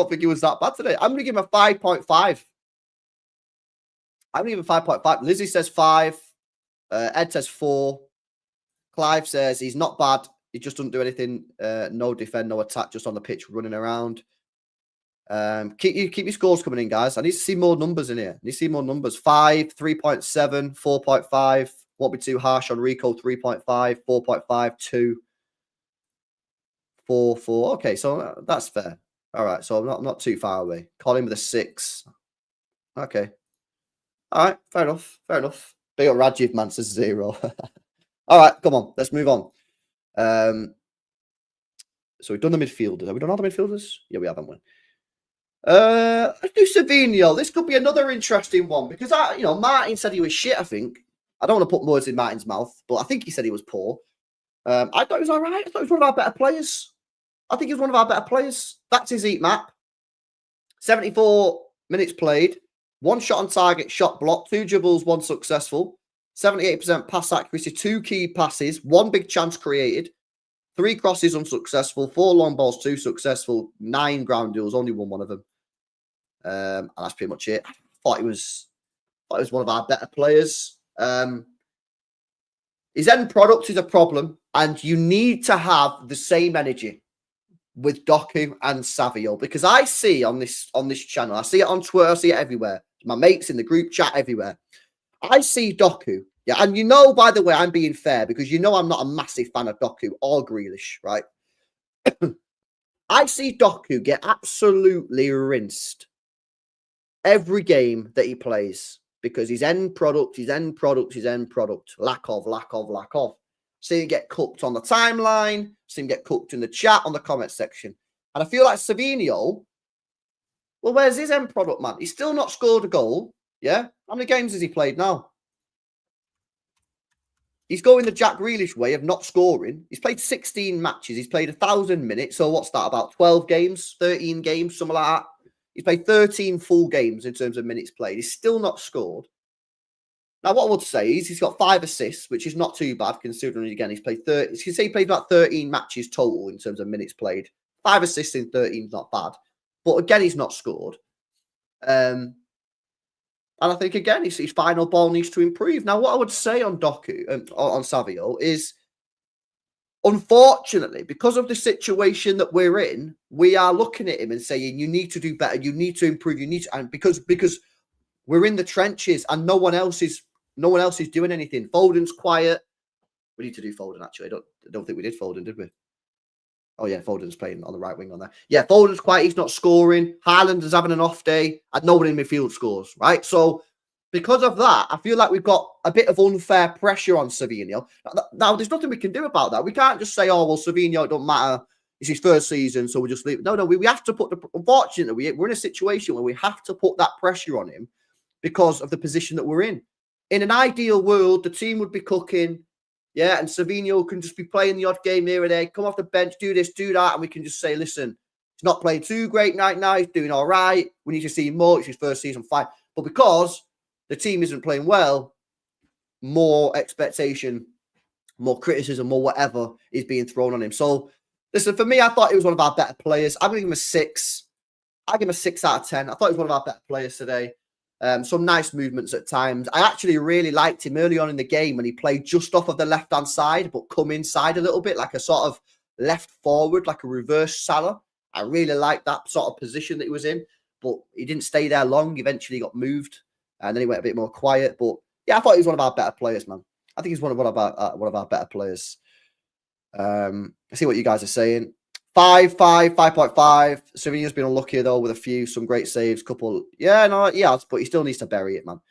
Speaker 1: think he was that bad today. I'm going to give him a 5.5. I'm going to give him 5.5. Lizzie says 5. Ed says 4. Clive says he's not bad. He just doesn't do anything. No defend, no attack, just on the pitch running around. Keep your scores coming in, guys. I need to see more numbers in here. I need to see more numbers. 5, 3.7, 4.5. Won't be too harsh on Rico. 3.5, 4.5, 2, 4, 4. Okay, so that's fair. All right, so I'm not too far away. Colin with a 6. Okay. All right, fair enough. Big up Rajiv, man, says 0. All right, come on, let's move on. So we've done the midfielders. Have we done all the midfielders? Yeah, we haven't. Let's do Savinho. This could be another interesting one because Martin said he was shit. I think I don't want to put words in Martin's mouth, but I think he said he was poor. I thought he was all right. I thought he was one of our better players. That's his heat map. 74 minutes played. 1 shot on target, shot blocked. 2 dribbles, 1 successful. 78% pass accuracy. 2 key passes. 1 big chance created. 3 crosses unsuccessful. 4 long balls, 2 successful. 9 ground duels, only won one of them. And that's pretty much it. I thought he was one of our better players. His end product is a problem, and you need to have the same energy with Doku and Savio, because I see on this channel, I see it on Twitter, I see it everywhere. My mates in the group chat, everywhere. I see Doku, yeah, and by the way, I'm being fair because I'm not a massive fan of Doku or Grealish, right? I see Doku get absolutely rinsed every game that he plays because his end product, lack of. See him get cooked on the timeline. See him get cooked in the chat, on the comment section. And I feel like Savinho, well, where's his end product, man? He's still not scored a goal. Yeah? How many games has he played now? He's going the Jack Grealish way of not scoring. He's played 16 matches. He's played 1,000 minutes. So what's that, about 12 games, 13 games, something like that? He's played 13 full games in terms of minutes played. He's still not scored. Now, what I would say is he's got 5 assists, which is not too bad considering, again, he's played 30. You can say he played about 13 matches total in terms of minutes played. 5 assists in 13 is not bad. But again, he's not scored. And I think, again, his final ball needs to improve. Now, what I would say on Doku, on Savio, is unfortunately, because of the situation that we're in, we are looking at him and saying, you need to do better, you need to improve, you need to, and because we're in the trenches and no one else is doing anything. Foden's quiet. We need to do Foden, actually. I don't think we did Foden, did we? Oh, yeah, Foden's playing on the right wing on there. Yeah, Foden's quiet. He's not scoring. Haaland is having an off day. And nobody in midfield scores, right? So, because of that, I feel like we've got a bit of unfair pressure on Savinho. Now, there's nothing we can do about that. We can't just say, oh, well, Savinho, it don't matter. It's his first season, so we'll just leave it. No, we have to put unfortunately, we're in a situation where we have to put that pressure on him because of the position that we're in. In an ideal world, the team would be cooking. Yeah, and Savinho can just be playing the odd game here and there, come off the bench, do this, do that, and we can just say, listen, he's not playing too great right now, he's doing all right, we need to see more, it's his first season, fine. But because the team isn't playing well, more expectation, more criticism, more whatever is being thrown on him. So, listen, for me, I thought he was one of our better players. I'm going to give him a 6. I'll give him a 6 out of 10. I thought he was one of our better players today. Some nice movements at times. I actually really liked him early on in the game when he played just off of the left-hand side, but come inside a little bit, like a sort of left forward, like a reverse Salah. I really liked that sort of position that he was in, but he didn't stay there long. Eventually got moved, and then he went a bit more quiet. But yeah, I thought he was one of our better players, man. I think he's one of our better players. I see what you guys are saying. 5.5. Savinho's been unlucky though with some great saves, couple. Yeah, no, yeah, but he still needs to bury it, man.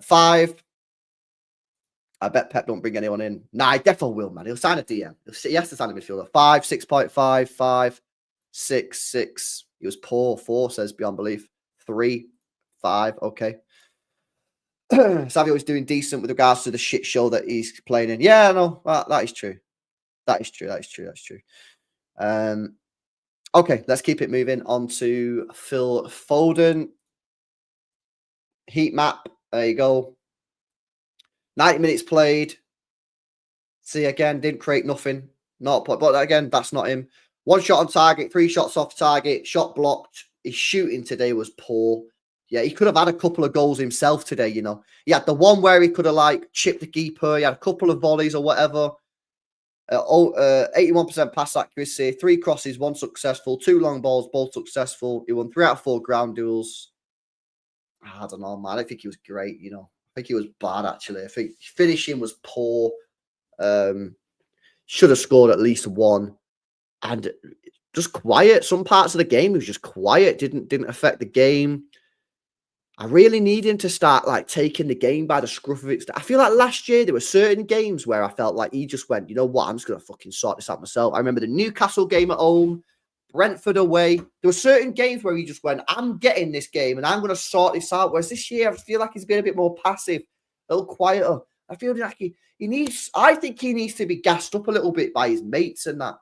Speaker 1: 5. I bet Pep don't bring anyone in. Nah, he definitely will, man. He'll sign a DM. He has to sign a midfielder. 5, 6.5, 5, 6. He was poor. 4 says beyond belief. 3, 5. Okay. Savio is doing decent with regards to the shit show that he's playing in. Yeah, no, that is true. That is true. Okay, let's keep it moving on to Phil Foden. Heat map. There you go. 90 minutes played. See, again, didn't create nothing. Not point, but again, that's not him. 1 shot on target, 3 shots off target, shot blocked. His shooting today was poor. Yeah, he could have had a couple of goals himself today, you know. He had the one where he could have, like, chipped the keeper. He had a couple of volleys or whatever. 81% pass accuracy, 3 crosses, 1 successful, 2 long balls, both successful. He won 3 out of 4 ground duels. I don't know, man. I think he was great, you know. I think he was bad, actually. I think finishing was poor. Should have scored at least 1. And just quiet. Some parts of the game, he was just quiet. Didn't affect the game. I really need him to start like taking the game by the scruff of it. I feel like last year there were certain games where I felt like he just went, you know what, I'm just going to fucking sort this out myself. I remember the Newcastle game at home, Brentford away. There were certain games where he just went, I'm getting this game and I'm going to sort this out. Whereas this year, I feel like he's been a bit more passive, a little quieter. I feel like he needs, I think he needs to be gassed up a little bit by his mates and that.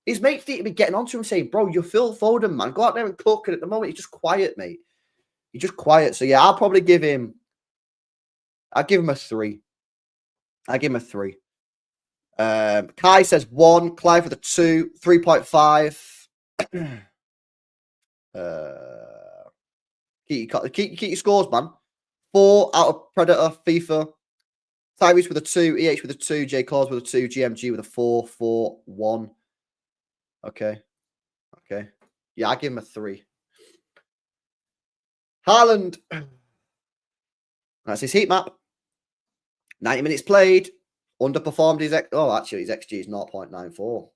Speaker 1: His mates need to be getting onto him saying, bro, you're Phil Foden, man. Go out there and cook. And at the moment, he's just quiet, mate. He's just quiet. So, yeah, I'll probably give him a 3. I'll give him a 3. Kai says 1. Clive with a 2. 3.5. Keep your scores, man. 4 out of Predator, FIFA. Tyrese with a 2. EH with a 2. J. Claus with a 2. GMG with a 4. 4, 1. Okay. Yeah, I'll give him a 3. Haaland. That's his heat map. 90 minutes played. Underperformed his his XG is 0.94.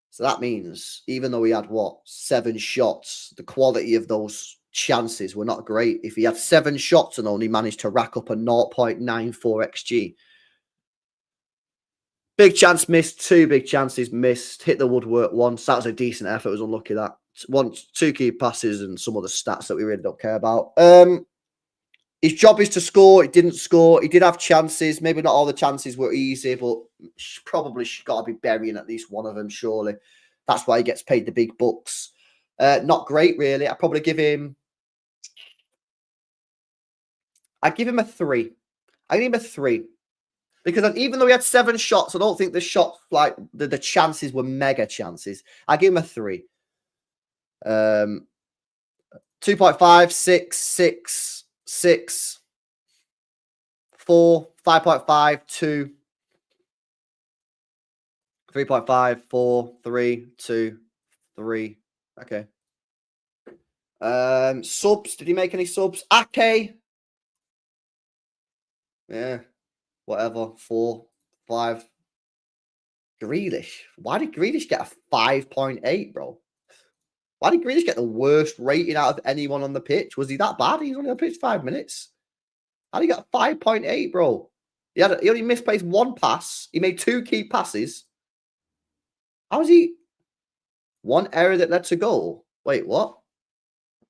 Speaker 1: So that means even though he had 7 shots, the quality of those chances were not great. If he had 7 shots and only managed to rack up a 0.94 XG, Big chance missed, 2 big chances missed, hit the woodwork once. That was a decent effort. It was unlucky that. Once, 2 key passes and some other stats that we really don't care about. His job is to score. He didn't score. He did have chances. Maybe not all the chances were easy, but probably got to be burying at least one of them, surely. That's why he gets paid the big bucks. Not great, really. I'd probably give him... I'd give him a 3. I give him a 3. Because even though he had 7 shots, I don't think the shots, like, the chances were mega chances. I give him a 3. 2.5, 6, 6, 6, 4, 5.5, 2, 3.5, 4, 3, 2, 3. Okay. Subs. Did he make any subs? Ake. Yeah. Whatever. 4, 5. Grealish. Why did Grealish get a 5.8, bro? Why did Grealish get the worst rating out of anyone on the pitch? Was he that bad? He's only on the pitch 5 minutes. How did he get 5.8, bro? He only misplaced 1 pass. He made 2 key passes. How was he? 1 error that led to goal. Wait, what?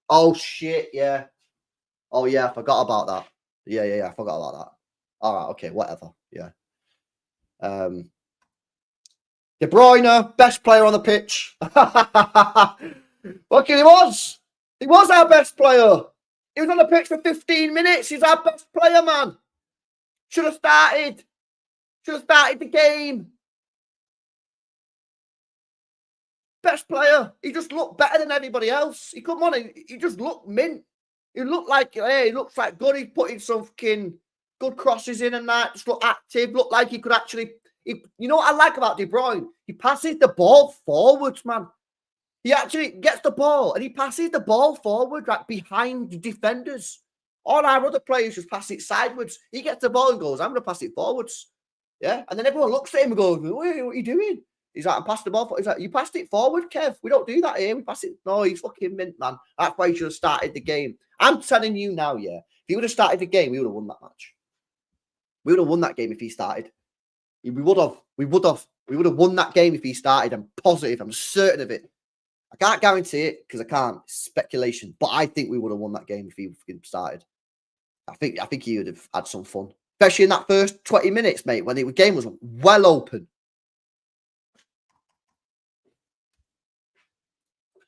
Speaker 1: Oh, shit, yeah. Oh, yeah, I forgot about that. Yeah, I forgot about that. All right, okay, whatever. Yeah. De Bruyne, best player on the pitch. Look, he was. He was our best player. He was on the pitch for 15 minutes. He's our best player, man. Should have started. Should have started the game. Best player. He just looked better than everybody else. He come on, he just looked mint. He looked like, hey, he looks like good. He's putting some fucking good crosses in and that. Just looked active. Looked like he could actually... you know what I like about De Bruyne? He passes the ball forwards, man. He actually gets the ball and he passes the ball forward, like behind the defenders. All our other players just pass it sideways. He gets the ball and goes, I'm going to pass it forwards. Yeah. And then everyone looks at him and goes, what are you doing? He's like, I'm passing the ball. He's like, you passed it forward, Kev. We don't do that here. We pass it. No, he's fucking mint, man. That's why he should have started the game. I'm telling you now, yeah. If he would have started the game, we would have won that match. We would have won that game if he started. We would have won that game if he started. I'm positive. I'm certain of it. I can't guarantee it because I can't. It's speculation. But I think we would have won that game if he started. I think he would have had some fun. Especially in that first 20 minutes, mate, when the game was well open.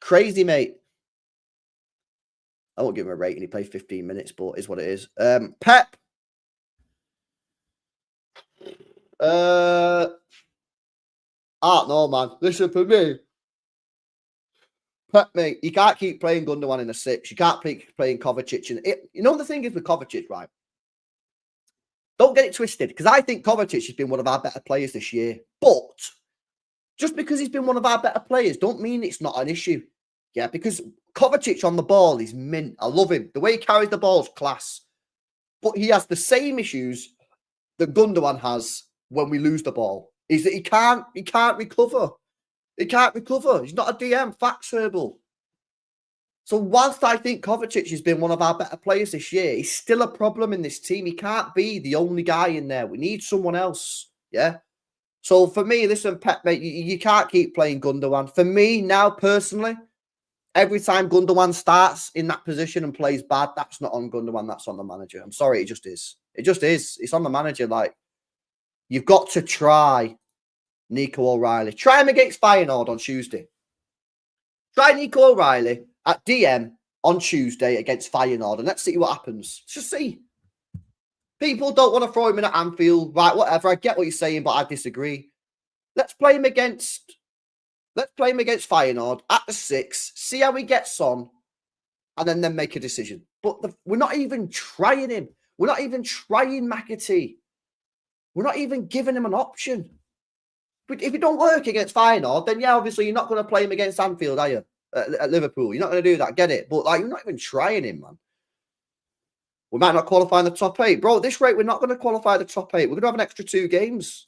Speaker 1: Crazy, mate. I won't give him a rating. He played 15 minutes, but it is what it is. Pep. No, man. Listen, for me, Pep, mate, you can't keep playing Gundogan in a 6. You can't keep playing Kovacic. You know the thing is with Kovacic, right? Don't get it twisted, because I think Kovacic has been one of our better players this year. But just because he's been one of our better players don't mean it's not an issue. Yeah, because Kovacic on the ball is mint. I love him. The way he carries the ball is class. But he has the same issues that Gundogan has when we lose the ball. Is that he can't recover. He can't recover. He's not a DM. Facts, Herbal. So whilst I think Kovacic has been one of our better players this year, he's still a problem in this team. He can't be the only guy in there. We need someone else. Yeah. So for me, listen, Pep, mate, you can't keep playing Gundogan. For me now, personally, every time Gundogan starts in that position and plays bad, that's not on Gundogan. That's on the manager. I'm sorry. It just is. It just is. It's on the manager. Like, you've got to try Nico O'Reilly. Try him against Feyenoord on Tuesday. Try Nico O'Reilly at DM on Tuesday against Feyenoord, and let's see what happens. Let's just see. People don't want to throw him in at Anfield. Right, whatever. I get what you're saying, but I disagree. Let's play him against Feyenoord at the 6, see how he gets on, and then make a decision. But we're not even trying him. We're not even trying McAtee. We're not even giving him an option. But if it don't work against Feyenoord, then yeah, obviously you're not going to play him against Anfield, are you? At Liverpool. You're not going to do that. Get it. But like, you're not even trying him, man. We might not qualify in the top 8. Bro, at this rate, we're not going to qualify the top 8. We're going to have an extra 2 games.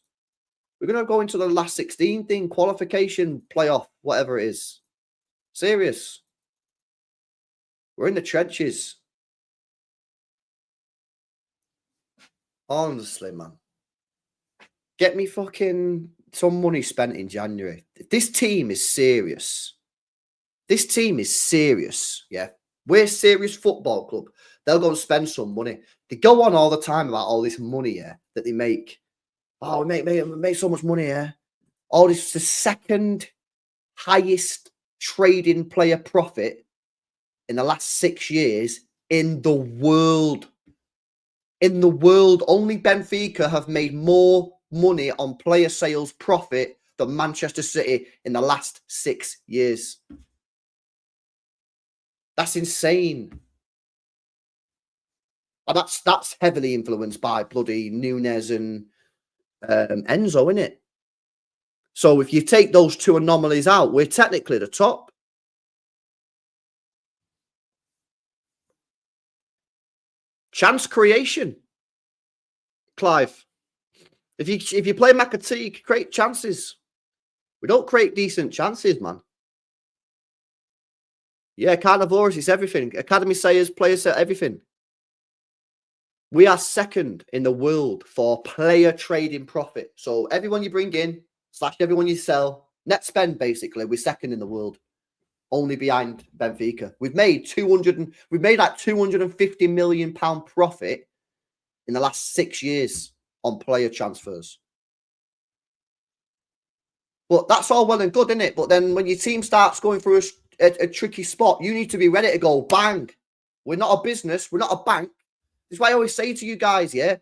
Speaker 1: We're going to go into the last 16 thing, qualification, playoff, whatever it is. Serious. We're in the trenches. Honestly, man. Get me fucking some money spent in January. This team is serious. This team is serious. Yeah. We're a serious football club. They'll go and spend some money. They go on all the time about all this money, yeah, that they make. Oh, we make so much money, yeah. Oh, this is the second highest trading player profit in the last 6 years in the world. In the world, only Benfica have made more money on player sales profit than Manchester City in the last 6 years. That's insane. And that's heavily influenced by bloody Nunes and Enzo, isn't it? So if you take those two anomalies out, we're technically the top. Chance creation, Clive. If you play McAtee, you create chances. We don't create decent chances, man. Yeah, Carnivores, it's everything. Academy sayers, players, everything. We are second in the world for player trading profit. So everyone you bring in, / everyone you sell, net spend, basically, we're second in the world. Only behind Benfica. We've made like £250 million profit in the last 6 years on player transfers. But that's all well and good, isn't it? But then when your team starts going through a tricky spot, you need to be ready to go bang. We're not a business. We're not a bank. This is why I always say to you guys, yeah,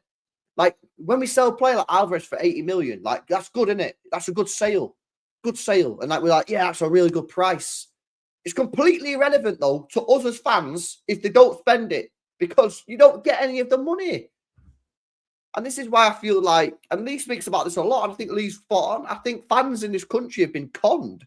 Speaker 1: like when we sell a player like Alvarez for 80 million, like that's good, isn't it? That's a good sale. Good sale. And like we're like, yeah, that's a really good price. It's completely irrelevant, though, to us as fans if they don't spend it because you don't get any of the money. And this is why I feel like, and Lee speaks about this a lot, and I think Lee's spot on. I think fans in this country have been conned,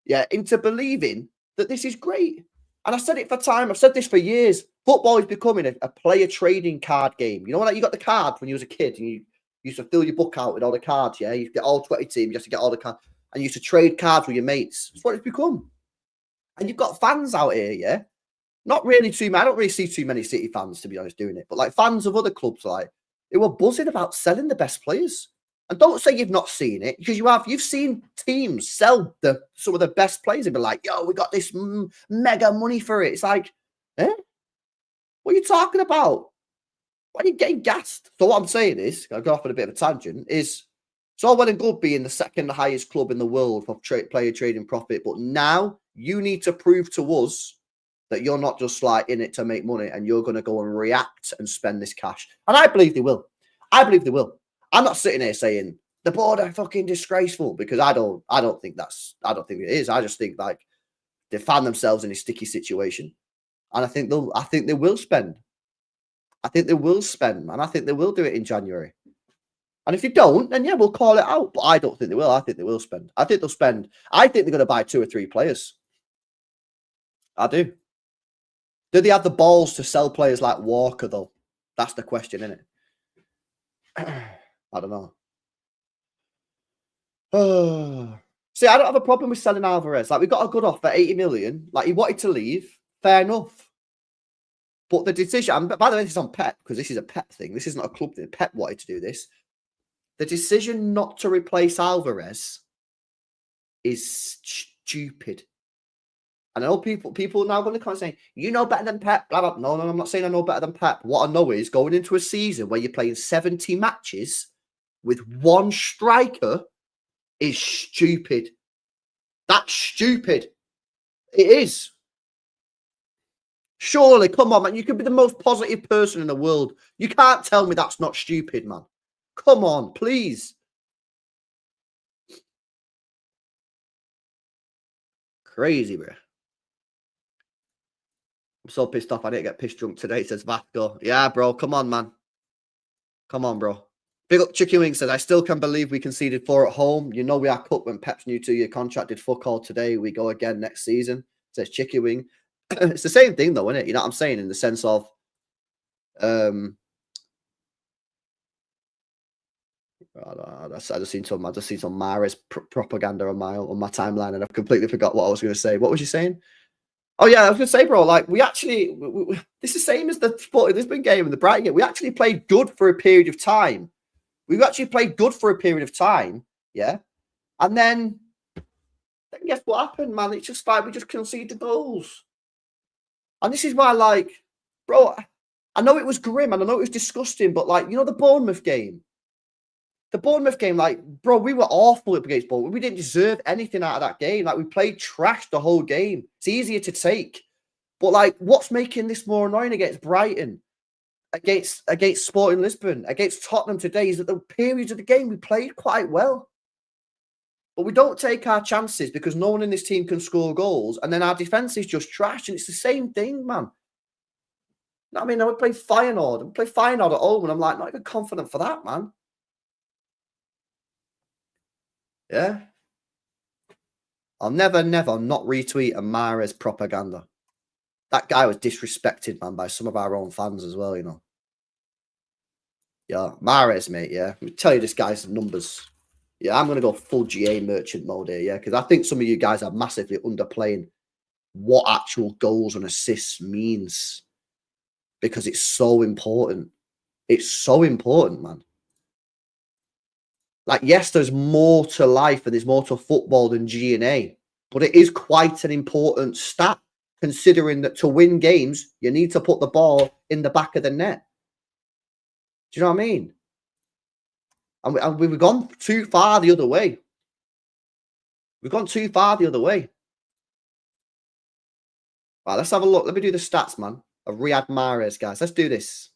Speaker 1: yeah, into believing that this is great. And I said it for time. I've said this for years. Football is becoming a player trading card game. You know, like you got the cards when you was a kid and you used to fill your book out with all the cards, yeah? You get all 20 teams, you have to get all the cards, and you used to trade cards with your mates. That's what it's become. And you've got fans out here, yeah? Not really too many. I don't really see too many City fans, to be honest, doing it. But like fans of other clubs, like, they were buzzing about selling the best players. And don't say you've not seen it, because you've seen teams sell some of the best players and be like, yo, we got this mega money for it. It's like, eh? What are you talking about? Why are you getting gassed? So what I'm saying is, I'll go off on a bit of a tangent, is it's all well and good being the second highest club in the world for player trading profit, but now you need to prove to us that you're not just like in it to make money and you're going to go and react and spend this cash. And I believe they will. I believe they will. I'm not sitting here saying the board are fucking disgraceful because I don't think it is. I just think like they found themselves in a sticky situation. And I think they will spend. I think they will spend, man. I think they will do it in January. And if you don't, then yeah, we'll call it out. But I don't think they will. I think they will spend. I think they'll spend. I think they're going to buy 2 or 3 players. I do. Do they have the balls to sell players like Walker, though? That's the question, isn't it? I don't know. See, I don't have a problem with selling Alvarez. Like, we got a good offer, 80 million. Like, he wanted to leave. Fair enough. But the decision, and by the way, this is on Pep, because this is a Pep thing. This isn't a club thing. Pep wanted to do this. The decision not to replace Alvarez is stupid. And I know people now going to come saying, you know better than Pep, blah, blah. No, I'm not saying I know better than Pep. What I know is going into a season where you're playing 70 matches with one striker is stupid. That's stupid. It is. Surely, come on, man. You could be the most positive person in the world. You can't tell me that's not stupid, man. Come on, please. Crazy, bro. I'm so pissed off I didn't get pissed drunk today, says Vasco. Yeah, bro. Come on, man. Come on, bro. Big up Chicky Wing says, I still can't believe we conceded 4 at home. You know we are cut when Pep's new 2-year contract did fuck all today. We go again next season, says Chicky Wing. It's the same thing, though, isn't it? You know what I'm saying? In the sense of, I just seen some Mahrez propaganda on my timeline, and I've completely forgot what I was going to say. What was you saying? Oh yeah, I was going to say, bro. Like we this is the same as the Sporting Lisbon game and the Brighton game. We actually played good for a period of time We've actually played good for a period of time, yeah? And then guess what happened, man? It's just like we just conceded goals. And this is why, like, bro, I know it was grim and I know it was disgusting, but, like, you know, the Bournemouth game, like, bro, we were awful against Bournemouth. We didn't deserve anything out of that game. Like, we played trash the whole game. It's easier to take. But, like, what's making this more annoying against Brighton, against Sporting Lisbon, against Tottenham today is that the periods of the game we played quite well. But we don't take our chances because no one in this team can score goals. And then our defence is just trash. And it's the same thing, man. I mean, I would play Feyenoord. At home. And I'm like, not even confident for that, man. Yeah. I'll never not retweet a Mahrez propaganda. That guy was disrespected, man, by some of our own fans as well, you know. Yeah, Mahrez, mate, yeah. Let me tell you this guy's numbers. Yeah, I'm going to go full GA merchant mode here, yeah, because I think some of you guys are massively underplaying what actual goals and assists means because it's so important. It's so important, man. Like, yes, there's more to life and there's more to football than G&A, but it is quite an important stat considering that to win games, you need to put the ball in the back of the net. Do you know what I mean? And we've gone too far the other way. We've gone too far the other way. Right, let's have a look. Let me do the stats, man, of Riyad Mahrez, guys. Let's do this.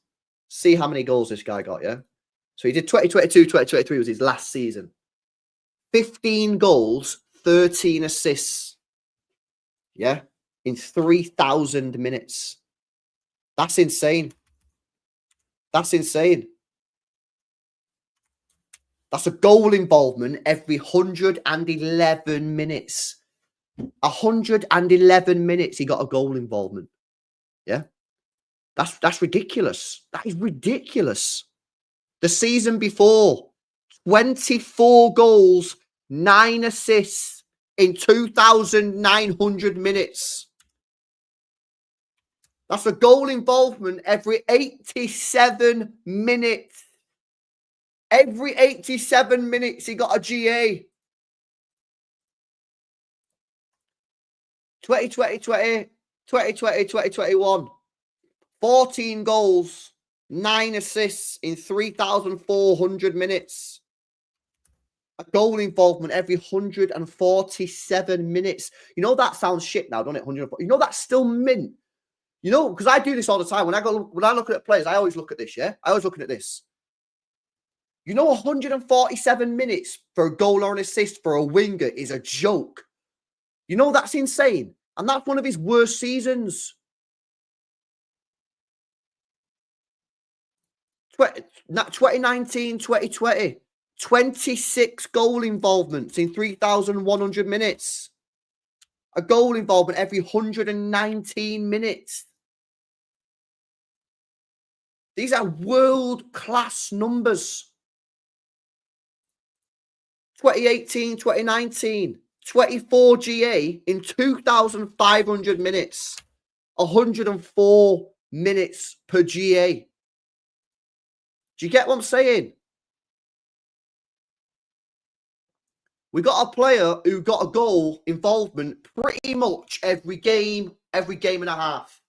Speaker 1: See how many goals this guy got, yeah? So he did 2022, 2023 was his last season. 15 goals, 13 assists. Yeah? In 3,000 minutes. That's insane. That's insane. That's a goal involvement every 111 minutes. 111 minutes he got a goal involvement. Yeah? That's ridiculous. That is ridiculous. The season before, 24 goals, 9 assists in 2,900 minutes. That's a goal involvement every 87 minutes. Every 87 minutes, he got a GA. 2020, 2021. 14 goals, 9 assists in 3,400 minutes. A goal involvement every 147 minutes. You know, that sounds shit now, doesn't it? 100. You know, that's still mint. You know, because I do this all the time. When I look at players, I always look at this, yeah? I always looking at this. You know, 147 minutes for a goal or an assist for a winger is a joke. You know, that's insane. And that's one of his worst seasons. 2019, 2020. 26 goal involvements in 3,100 minutes. A goal involvement every 119 minutes. These are world-class numbers. 2018, 2019, 24 GA in 2,500 minutes. 104 minutes per GA. Do you get what I'm saying? We got a player who got a goal involvement pretty much every game and a half.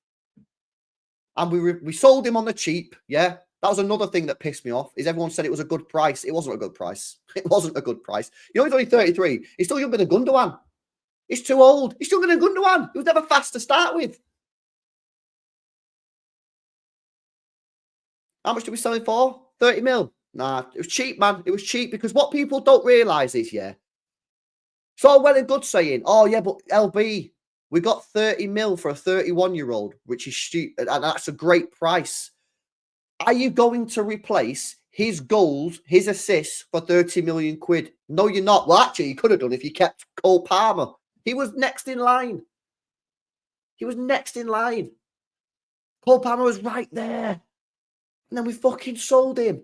Speaker 1: And we sold him on the cheap, yeah? That was another thing that pissed me off, is everyone said it was a good price. It wasn't a good price. It wasn't a good price. You know, he's only 33. He's still younger than Gundogan. He's too old. He's younger than Gundogan. He was never fast to start with. How much did we sell him for? 30 mil. Nah, it was cheap, man. It was cheap because what people don't realise is, yeah, it's all well and good saying, oh, yeah, but LB, we got 30 mil for a 31-year-old, which is stupid, and that's a great price. Are you going to replace his goals, his assists for 30 million quid? No, you're not. Well, actually, you could have done if you kept Cole Palmer. He was next in line. He was next in line. Cole Palmer was right there. And then we fucking sold him.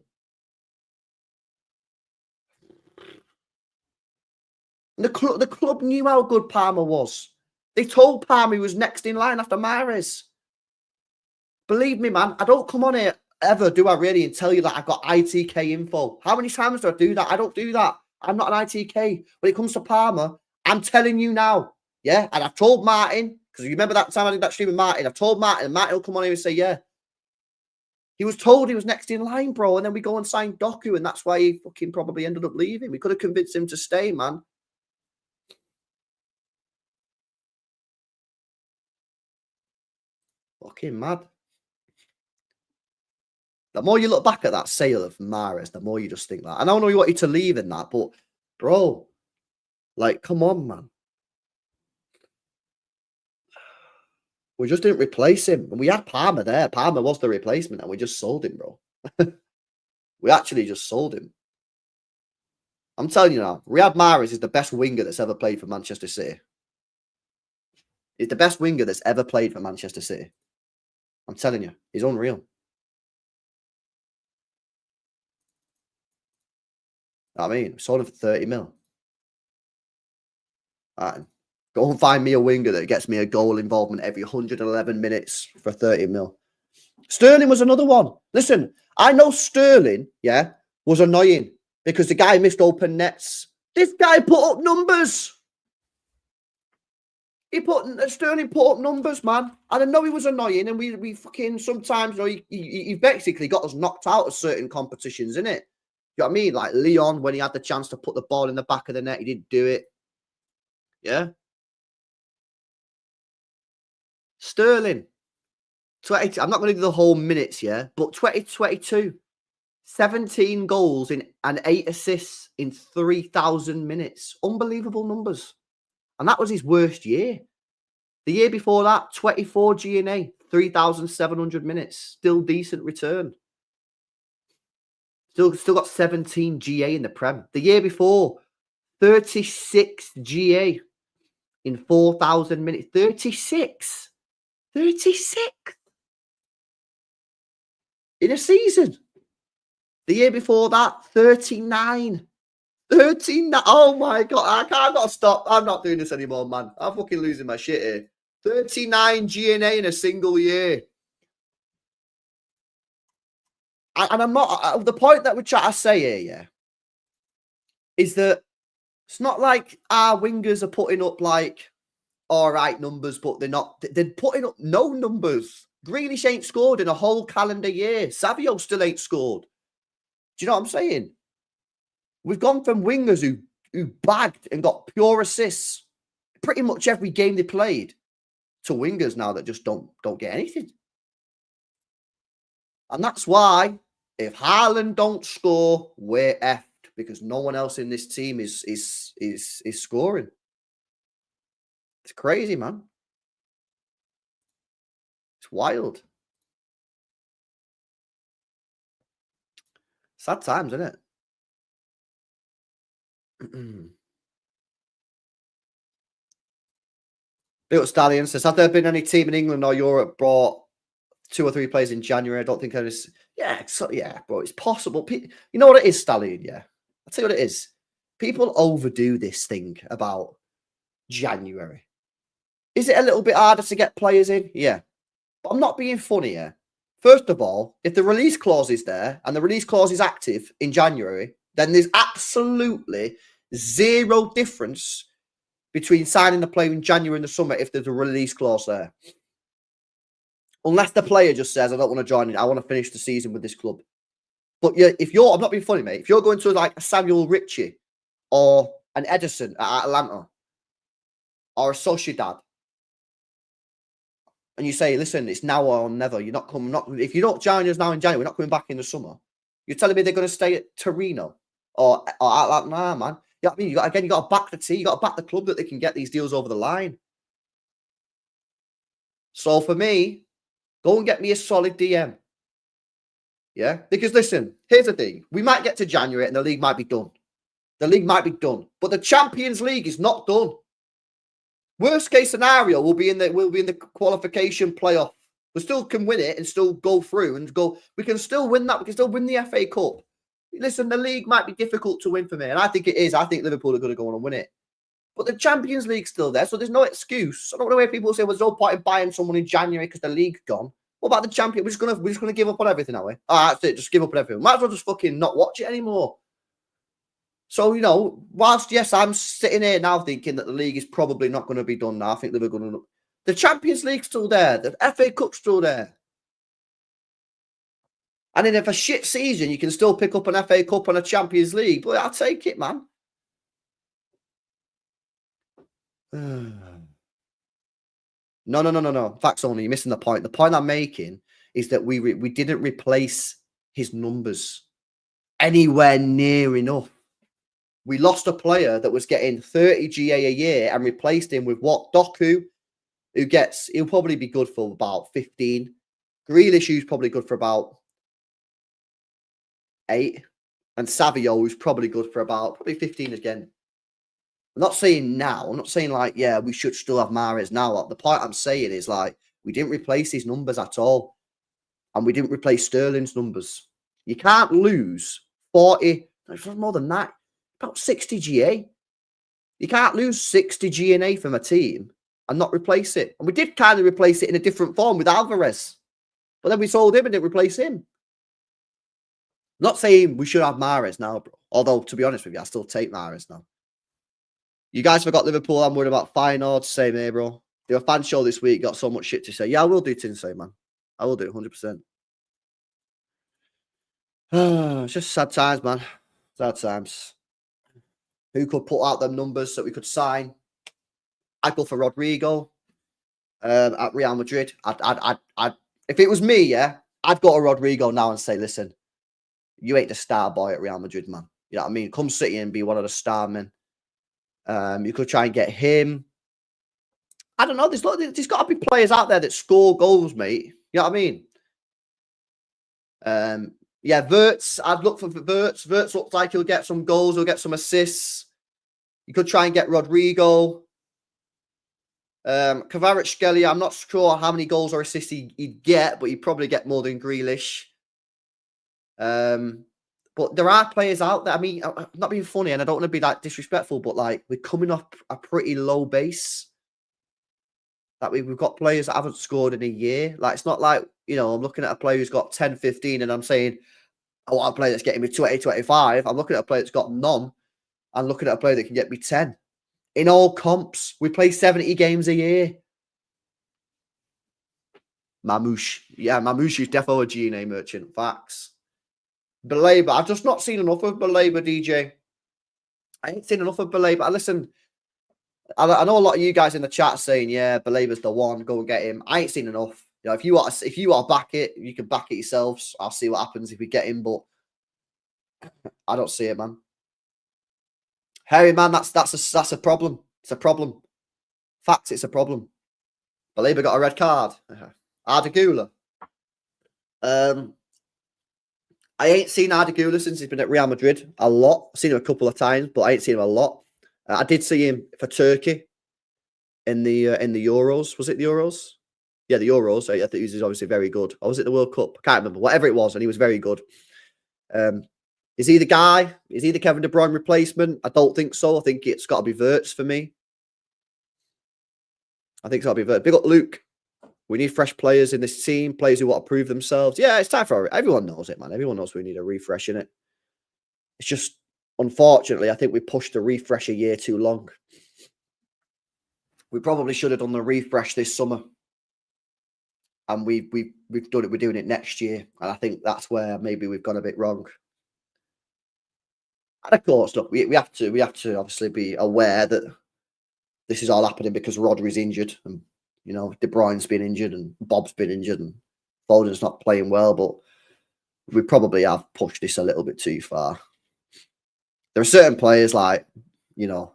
Speaker 1: And the club knew how good Palmer was. They told Palmer he was next in line after Mahrez. Believe me, man, I don't come on here ever do I really and tell you that I've got ITK info. How many times do I do that? I don't do that. I'm not an ITK. When it comes to Palmer, I'm telling you now. Yeah. And I've told Martin, because you remember that time I did that stream with Martin, I've told Martin, and Martin will come on here and say, yeah. He was told he was next in line, bro. And then we go and sign Doku, and that's why he fucking probably ended up leaving. We could have convinced him to stay, man. Fucking mad. The more you look back at that sale of Mahrez, the more you just think that. And I know you wanted to leave in that, but bro, like, come on, man. We just didn't replace him. And we had Palmer there. Palmer was the replacement, and we just sold him, bro. We actually just sold him. I'm telling you now, Riyad Mahrez is the best winger that's ever played for Manchester City. He's the best winger that's ever played for Manchester City. I'm telling you, he's unreal. I mean, sold him for 30 mil. All right. Go and find me a winger that gets me a goal involvement every 111 minutes for 30 mil. Sterling was another one. Listen, I know Sterling, yeah, was annoying because the guy missed open nets. This guy put up numbers. Sterling put up numbers, man. And I know he was annoying, and we fucking sometimes, you know, he basically got us knocked out of certain competitions, innit? You know what I mean? Like Leon, when he had the chance to put the ball in the back of the net, he didn't do it. Yeah. Sterling. I'm not going to do the whole minutes, yeah, but 2022, 17 goals and 8 assists in 3,000 minutes. Unbelievable numbers. And that was his worst year. The year before that, 24 GNA, 3,700 minutes. Still decent return. Still got 17 GA in the Prem. The year before, 36 GA in 4,000 minutes. 36. 36 in a season. The year before that, 39. 39. Oh my God. I've got to stop. I'm not doing this anymore, man. I'm fucking losing my shit here. 39 GNA in a single year. And I'm not, the point that we're trying to say here, yeah, is that it's not like our wingers are putting up like all right numbers, but they're putting up no numbers. Grealish ain't scored in a whole calendar year. Savio still ain't scored. Do you know what I'm saying? We've gone from wingers who bagged and got pure assists pretty much every game they played to wingers now that just don't get anything. And that's why if Haaland don't score, we're effed, because no one else in this team is scoring. It's crazy, man. It's wild. Sad times, isn't it? Bill Stallion says, have there been any team in England or Europe brought 2 or 3 players in January? I don't think there is. Yeah, bro, it's possible. You know what it is, Stallion? Yeah. I'll tell you what it is. People overdo this thing about January. Is it a little bit harder to get players in? Yeah. But I'm not being funny here. First of all, if the release clause is there and the release clause is active in January, then there's absolutely zero difference between signing the player in January and the summer if there's a release clause there. Unless the player just says, I don't want to join it. I want to finish the season with this club. But yeah, I'm not being funny, mate. If you're going to like a Samuel Ritchie or an Edison at Atlanta or a Sociedad, and you say, listen, it's now or never. You're not coming. If you don't join us now in January, we're not coming back in the summer. You're telling me they're going to stay at Torino or Atlanta, nah, man. You know what I mean? You got to back the team. You got to back the club that they can get these deals over the line. So for me, go and get me a solid DM. Yeah? Because listen, here's the thing. We might get to January and the league might be done. The league might be done. But the Champions League is not done. Worst case scenario, we'll be in the qualification playoff. We still can win it and still go through and go. We can still win that. We can still win the FA Cup. Listen, the league might be difficult to win for me. And I think it is. I think Liverpool are going to go on and win it. But the Champions League's still there. So there's no excuse. I don't know where people say, well, there's no point in buying someone in January because the league's gone. What about the champion? We're just gonna give up on everything, are we? Oh, that's it. Just give up on everything. Might as well just fucking not watch it anymore. So, you know, whilst, yes, I'm sitting here now thinking that the league is probably not going to be done now. I think they were going to... The Champions League's still there. The FA Cup's still there. And then if a shit season, you can still pick up an FA Cup and a Champions League. But I'll take it, man. No. Facts only. You're missing the point. The point I'm making is that we didn't replace his numbers anywhere near enough. We lost a player that was getting 30 GA a year and replaced him with what? Doku, he'll probably be good for about 15. Grealish, who's probably good for about 8. And Savio, who's probably good for about probably 15 again. I'm not saying now. I'm not saying like, yeah, we should still have Mahrez now. The point I'm saying is like, we didn't replace his numbers at all. And we didn't replace Sterling's numbers. You can't lose 40, more than that. About 60 GA. You can't lose 60 GNA from a team and not replace it. And we did kind of replace it in a different form with Alvarez. But then we sold him and didn't replace him. Not saying we should have Mahrez now, bro. Although, to be honest with you, I still take Mahrez now. You guys forgot Liverpool. I'm worried about Feyenoord. Same here, bro. Do a fan show this week. Got so much shit to say. Yeah, I will do Tinsay, man. I will do it 100%. It's just sad times, man. Sad times. Who could put out them numbers that we could sign? I'd go for Rodrigo at Real Madrid. I'd if it was me, yeah, I'd go to Rodrigo now and say, listen, you ain't the star boy at Real Madrid, man. You know what I mean? Come City and be one of the star men. You could try and get him. I don't know. There's got to be players out there that score goals, mate. You know what I mean? Yeah, Wirtz. I'd look for Wirtz. Wirtz looks like he'll get some goals. He'll get some assists. You could try and get Rodrigo. Kvaratskhelia, I'm not sure how many goals or assists he'd get, but he'd probably get more than Grealish. But there are players out there. I mean, I'm not being funny, and I don't want to be like disrespectful, but like we're coming off a pretty low base. Like we've got players that haven't scored in a year. Like it's not like, you know, I'm looking at a player who's got 10, 15, and I'm saying, I want a player that's getting me 20, 25. I'm looking at a player that's got none. I'm looking at a player that can get me 10. In all comps, we play 70 games a year. Mamouche. Yeah, Mamouche is definitely a GNA merchant. Facts. Baleba. I've just not seen enough of Baleba, DJ. I ain't seen enough of Baleba. Listen, I know a lot of you guys in the chat saying, yeah, Baleba's the one. Go and get him. I ain't seen enough. You know, if you want to back it, you can back it yourselves. I'll see what happens if we get him, but I don't see it, man. Harry, man, that's a problem. It's a problem. Facts, it's a problem. Baleba got a red card. Ardagula. I ain't seen Ardagula since he's been at Real Madrid a lot. I've seen him a couple of times, but I ain't seen him a lot. I did see him for Turkey in the Euros. Was it the Euros? Yeah, the Euros. I think he was obviously very good. Or was it the World Cup? I can't remember. Whatever it was, and he was very good. Is he the guy? Is he the Kevin De Bruyne replacement? I don't think so. I think it's got to be Wirtz for me. I think it's got to be Wirtz. Big up Luke. We need fresh players in this team, players who want to prove themselves. Yeah, it's time for everyone knows it, man. Everyone knows we need a refresh in it. It's just, unfortunately, I think we pushed the refresh a year too long. We probably should have done the refresh this summer. And we've done it. We're doing it next year. And I think that's where maybe we've gone a bit wrong. And of course, look, we have to obviously be aware that this is all happening because Rodri's injured, and you know, De Bruyne's been injured, and Bob's been injured, and Foden's not playing well. But we probably have pushed this a little bit too far. There are certain players like, you know,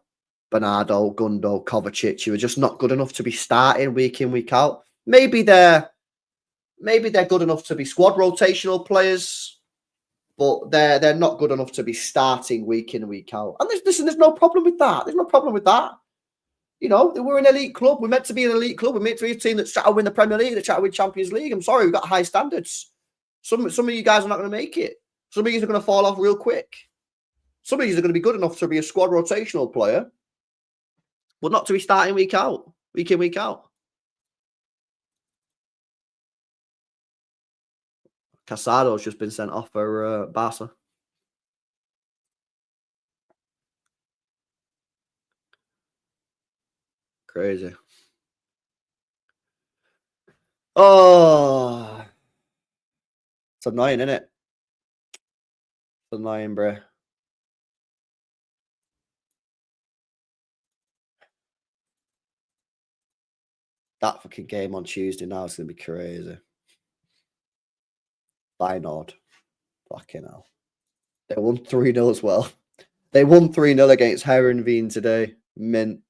Speaker 1: Bernardo, Gundo, Kovacic, who are just not good enough to be starting week in, week out. Maybe they're good enough to be squad rotational players, but they're not good enough to be starting week in and week out. And there's no problem with that. There's no problem with that. You know, we're an elite club. We're meant to be an elite club. We're meant to be a team that's trying to win the Premier League, that's trying to win Champions League. I'm sorry, we've got high standards. Some of you guys are not going to make it. Some of you are going to fall off real quick. Some of you are going to be good enough to be a squad rotational player, but not to be starting week in, week out. Casado's just been sent off for Barca. Crazy. Oh, it's annoying, isn't it? It's annoying, bro. That fucking game on Tuesday now is going to be crazy. Feyenoord. Fucking hell. They won 3-0 as well. They won 3-0 against Heerenveen today. Mint.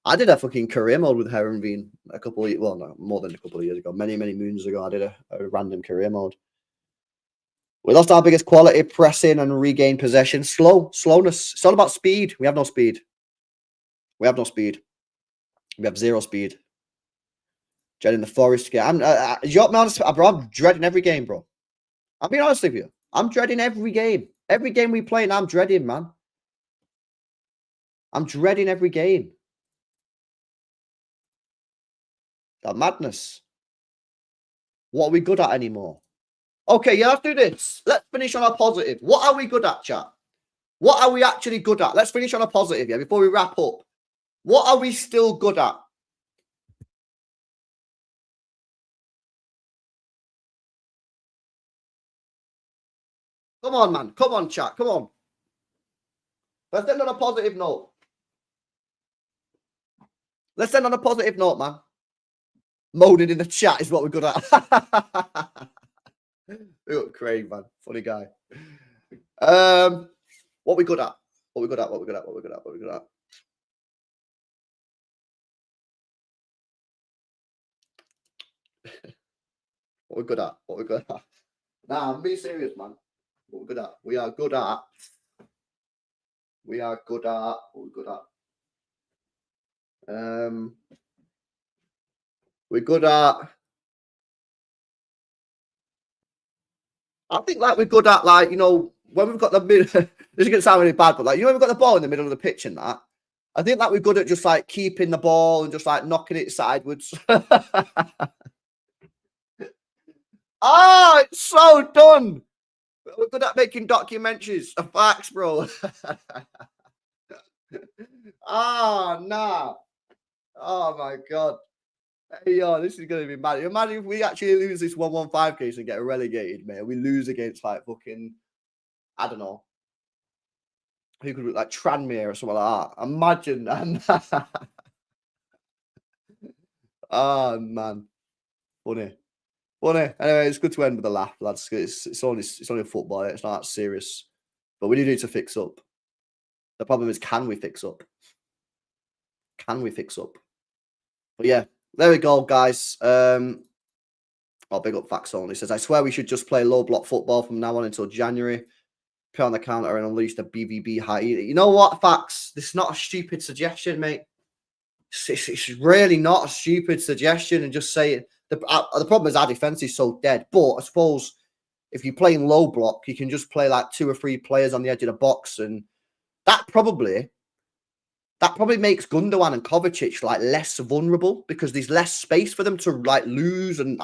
Speaker 1: I did a fucking career mode with Heerenveen a couple of, well, no, more than a couple of years ago. Many moons ago, I did a random career mode. We lost our biggest quality, pressing and regain possession. Slowness. It's all about speed. We have no speed. We have zero speed. Dreading the Forest game. I'm dreading every game, bro. I'll be honest with you. I'm dreading every game. Every game we play, and I'm dreading, man. I'm dreading every game. That madness. What are we good at anymore? Okay, yeah, let's do this. Let's finish on a positive. What are we good at, chat? What are we actually good at? Let's finish on a positive, yeah, before we wrap up. What are we still good at? Come on, man. Come on, chat. Come on. Let's end on a positive note. Let's end on a positive note, man. Moaning in the chat is what we're good at. Look, Craig, man. Funny guy. What we good at? What we good at? What we good at? What we good at? What we good at? What we good at? What we good at? Nah, I'm being serious, man. What we good at? We are good at. We are good at. What we good at? We're good at. I think like we're good at, like, you know, when we've got the middle. This is gonna sound really bad, but like, you know, when we've got the ball in the middle of the pitch and that. I think like we're good at just like keeping the ball and just like knocking it sideways. It's so done. We're good at making documentaries. Facts, bro. Nah. Oh my god. Hey, yo, this is gonna be mad. Imagine if we actually lose this 1-1-5 case and get relegated, man. We lose against like fucking, I don't know. Who could be like Tranmere or something like that? Imagine. Oh man. Funny. Anyway, it's good to end with a laugh, lads. It's only football. It's not that serious. But we do need to fix up. The problem is, can we fix up? Can we fix up? But yeah, there we go, guys. I'll big up Facts Only. He says, I swear we should just play low block football from now on until January. Play on the counter and unleash the BVB high. You know what, Facts? This is not a stupid suggestion, mate. It's really not a stupid suggestion. And just say it. The problem is our defense is so dead. But I suppose if you're playing low block, you can just play like 2 or 3 players on the edge of the box, and that probably makes Gundogan and Kovacic like less vulnerable because there's less space for them to like lose and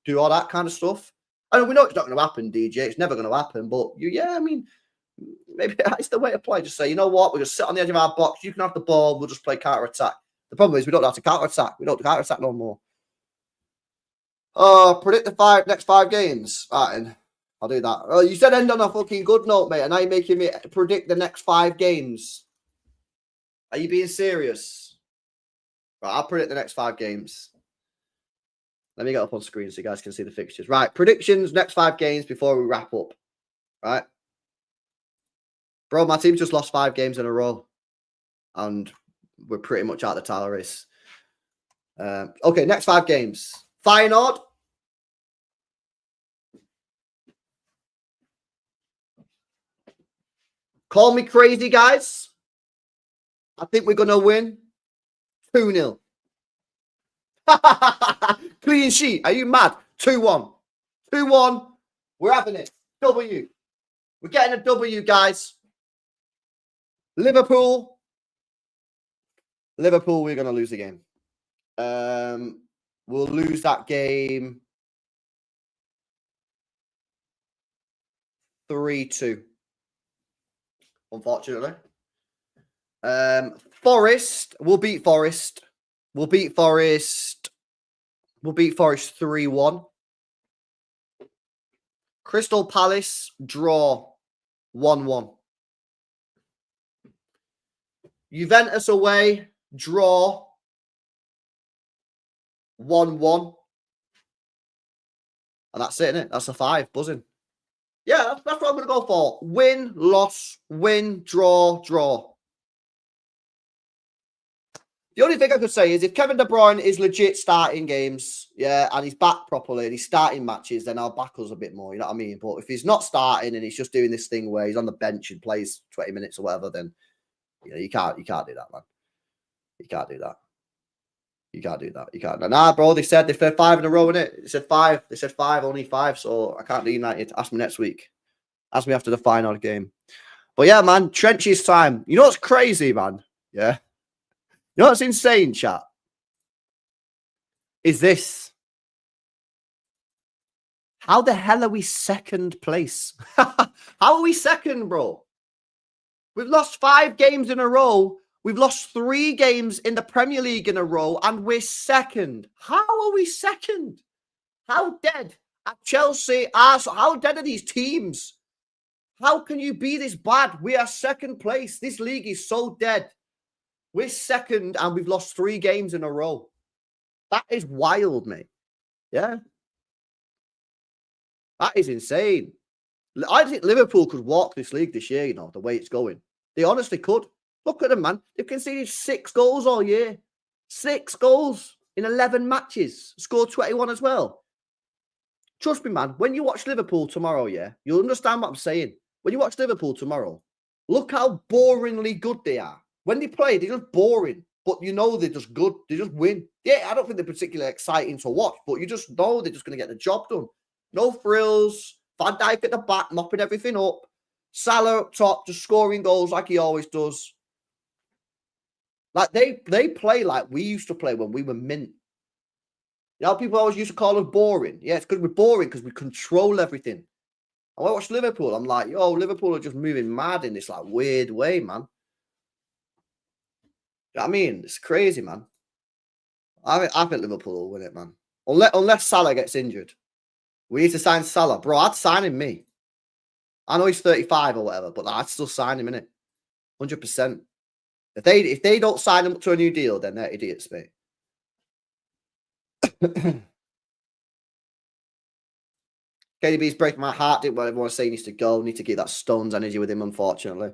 Speaker 1: do all that kind of stuff. I mean, we know it's not going to happen, DJ. It's never going to happen. But yeah, I mean, maybe that's the way to play. Just say, you know what, we'll just sit on the edge of our box. You can have the ball. We'll just play counter attack. The problem is we don't have to counter attack. We don't counter attack no more. Predict the next 5 games. Right, I'll do that. You said end on a fucking good note, mate, and now you're making me predict the next 5 games. Are you being serious? Right, I'll predict the next 5 games. Let me get up on screen so you guys can see the fixtures. Right, predictions, next 5 games before we wrap up. Right. Bro, my team's just lost 5 games in a row. And we're pretty much out of the title race. Okay, next 5 games. Feyenoord. Call me crazy, guys. I think we're going to win 2-0. Clean sheet. Are you mad? 2-1. 2-1. We're having it. W. We're getting a W, guys. Liverpool, we're going to lose the game. We'll lose that game 3-2. Unfortunately. Forest will beat Forest. We'll beat Forest 3-1. Crystal Palace draw 1-1. Juventus away draw 1-1. And that's it, isn't it? That's a 5. Buzzing. Yeah, that's what I'm going to go for. Win, loss, win, draw, draw. The only thing I could say is if Kevin De Bruyne is legit starting games, yeah, and he's back properly and he's starting matches, then I'll back us a bit more, you know what I mean? But if he's not starting and he's just doing this thing where he's on the bench and plays 20 minutes or whatever, then you know, you can't do that, man. You can't do that. You can't do that. You can't. Nah, bro, they said 5 in a row, innit? They said 5. They said 5, only 5. So I can't do United. Ask me next week. Ask me after the final game. But yeah, man, trenches time. You know what's crazy, man? Yeah. You know what's insane, chat? Is this. How the hell are we second place? How are we second, bro? We've lost 5 games in a row. We've lost 3 games in the Premier League in a row, and we're second. How are we second? How dead are Chelsea, Arsenal? How dead are these teams? How can you be this bad? We are second place. This league is so dead. We're second, and we've lost 3 games in a row. That is wild, mate. Yeah. That is insane. I think Liverpool could walk this league this year, you know, the way it's going. They honestly could. Look at them, man. They've conceded 6 goals all year. 6 goals in 11 matches. Scored 21 as well. Trust me, man. When you watch Liverpool tomorrow, yeah, you'll understand what I'm saying. When you watch Liverpool tomorrow, look how boringly good they are. When they play, they're just boring. But you know they're just good. They just win. Yeah, I don't think they're particularly exciting to watch, but you just know they're just going to get the job done. No frills. Van Dijk at the back, mopping everything up. Salah up top, just scoring goals like he always does. Like, they play like we used to play when we were mint. You know, people always used to call us boring. Yeah, it's because we're boring because we control everything. And when I watch Liverpool, I'm like, yo, Liverpool are just moving mad in this like weird way, man. You know what I mean? It's crazy, man. I think Liverpool will win it, man. Unless Salah gets injured. We need to sign Salah. Bro, I'd sign him, me. I know he's 35 or whatever, but I'd still sign him, innit? 100%. If they don't sign him to a new deal, then they're idiots, mate. KDB's breaking my heart. Didn't want everyone saying he needs to go. Need to keep that Stones energy with him, unfortunately.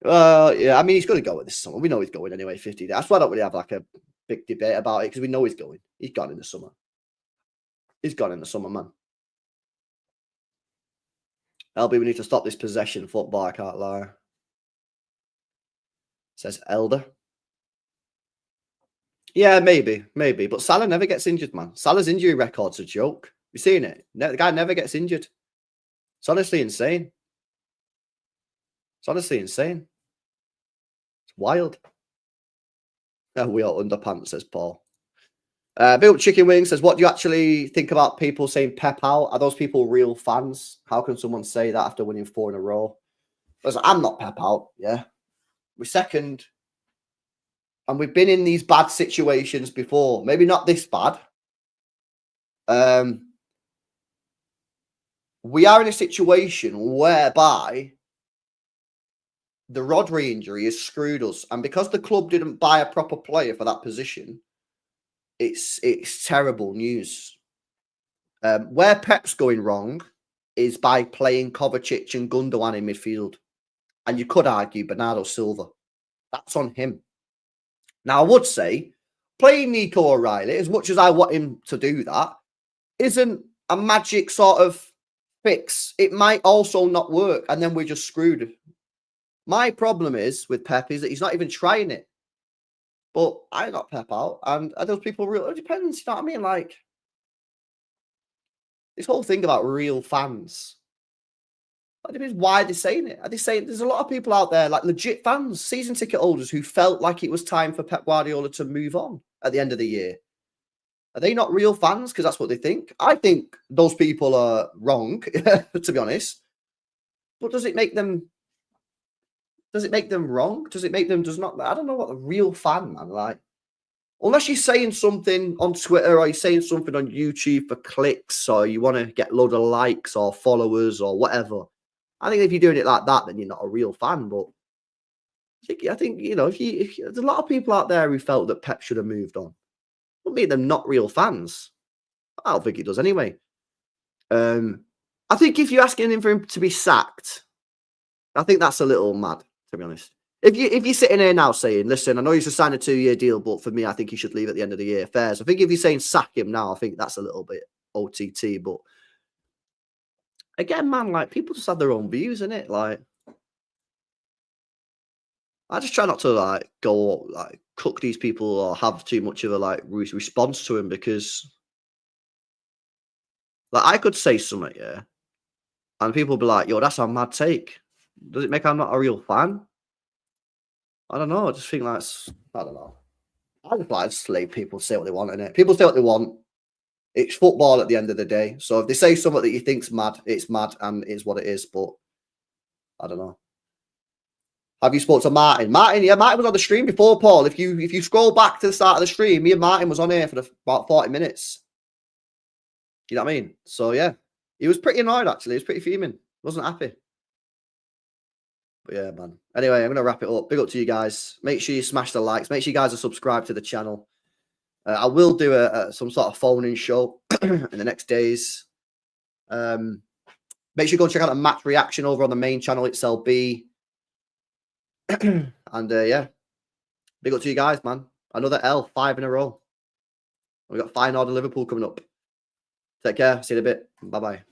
Speaker 1: Yeah, I mean, he's going to go with this summer. We know he's going anyway, 50 days. That's why I don't really have like a big debate about it because we know he's going. He's gone in the summer. He's gone in the summer, man. LB, we need to stop this possession football. I can't lie. Says Elder. Yeah, maybe. But Salah never gets injured, man. Salah's injury record's a joke. You seen it? The guy never gets injured. It's honestly insane. It's wild. We all underpants, says Paul. Built Chicken Wing says, what do you actually think about people saying Pep out? Are those people real fans? How can someone say that after winning 4 in a row? Listen, I'm not Pep out, yeah. We're second. And we've been in these bad situations before. Maybe not this bad. We are in a situation whereby the Rodri injury has screwed us. And because the club didn't buy a proper player for that position, it's terrible news. Where Pep's going wrong is by playing Kovacic and Gundogan in midfield. And you could argue Bernardo Silva. That's on him. Now, I would say playing Nico O'Reilly, as much as I want him to do that, isn't a magic sort of fix. It might also not work, and then we're just screwed. My problem is with Pep is that he's not even trying it. But I got Pep out, and are those people real? It depends, you know what I mean? Like, this whole thing about real fans. It depends why they're saying it. Are they saying there's a lot of people out there, like legit fans, season ticket holders, who felt like it was time for Pep Guardiola to move on at the end of the year? Are they not real fans because that's what they think? I think those people are wrong, to be honest. But does it make them? Does it make them wrong? Does it make them? Does not? I don't know what the real fan, man. Like, unless you're saying something on Twitter or you're saying something on YouTube for clicks, or you want to get a load of likes or followers or whatever. I think if you're doing it like that, then you're not a real fan. But I think you know, if there's a lot of people out there who felt that Pep should have moved on. Don't make them not real fans. I don't think he does anyway. I think if you're asking for him to be sacked, I think that's a little mad, to be honest. If you're sitting here now saying, listen, I know he's signed a 2-year deal, but for me, I think he should leave at the end of the year. Fairs. I think if you're saying sack him now, I think that's a little bit OTT. But again, man, like people just have their own views, innit? Like, I just try not to like go like cook these people or have too much of a like response to him, because like I could say something, yeah, and people be like, yo, that's a mad take. Does it make I'm not a real fan? I don't know. I just think that's, I don't know. I just like to let people say what they want, innit? People say what they want. It's football at the end of the day. So if they say something that you think's mad, it's mad and it's what it is. But I don't know. Have you spoke to Martin? Martin was on the stream before, Paul. If you scroll back to the start of the stream, me and Martin was on here for about 40 minutes. You know what I mean? So yeah, he was pretty annoyed actually. He was pretty fuming. Wasn't happy. But yeah, man. Anyway, I'm going to wrap it up. Big up to you guys. Make sure you smash the likes. Make sure you guys are subscribed to the channel. I will do some sort of phone-in show in the next days. Make sure you go and check out the match reaction over on the main channel. It's LB. And yeah, big up to you guys, man. Another L, 5 in a row. We got Feyenoord and Liverpool coming up. Take care. See you in a bit. Bye-bye.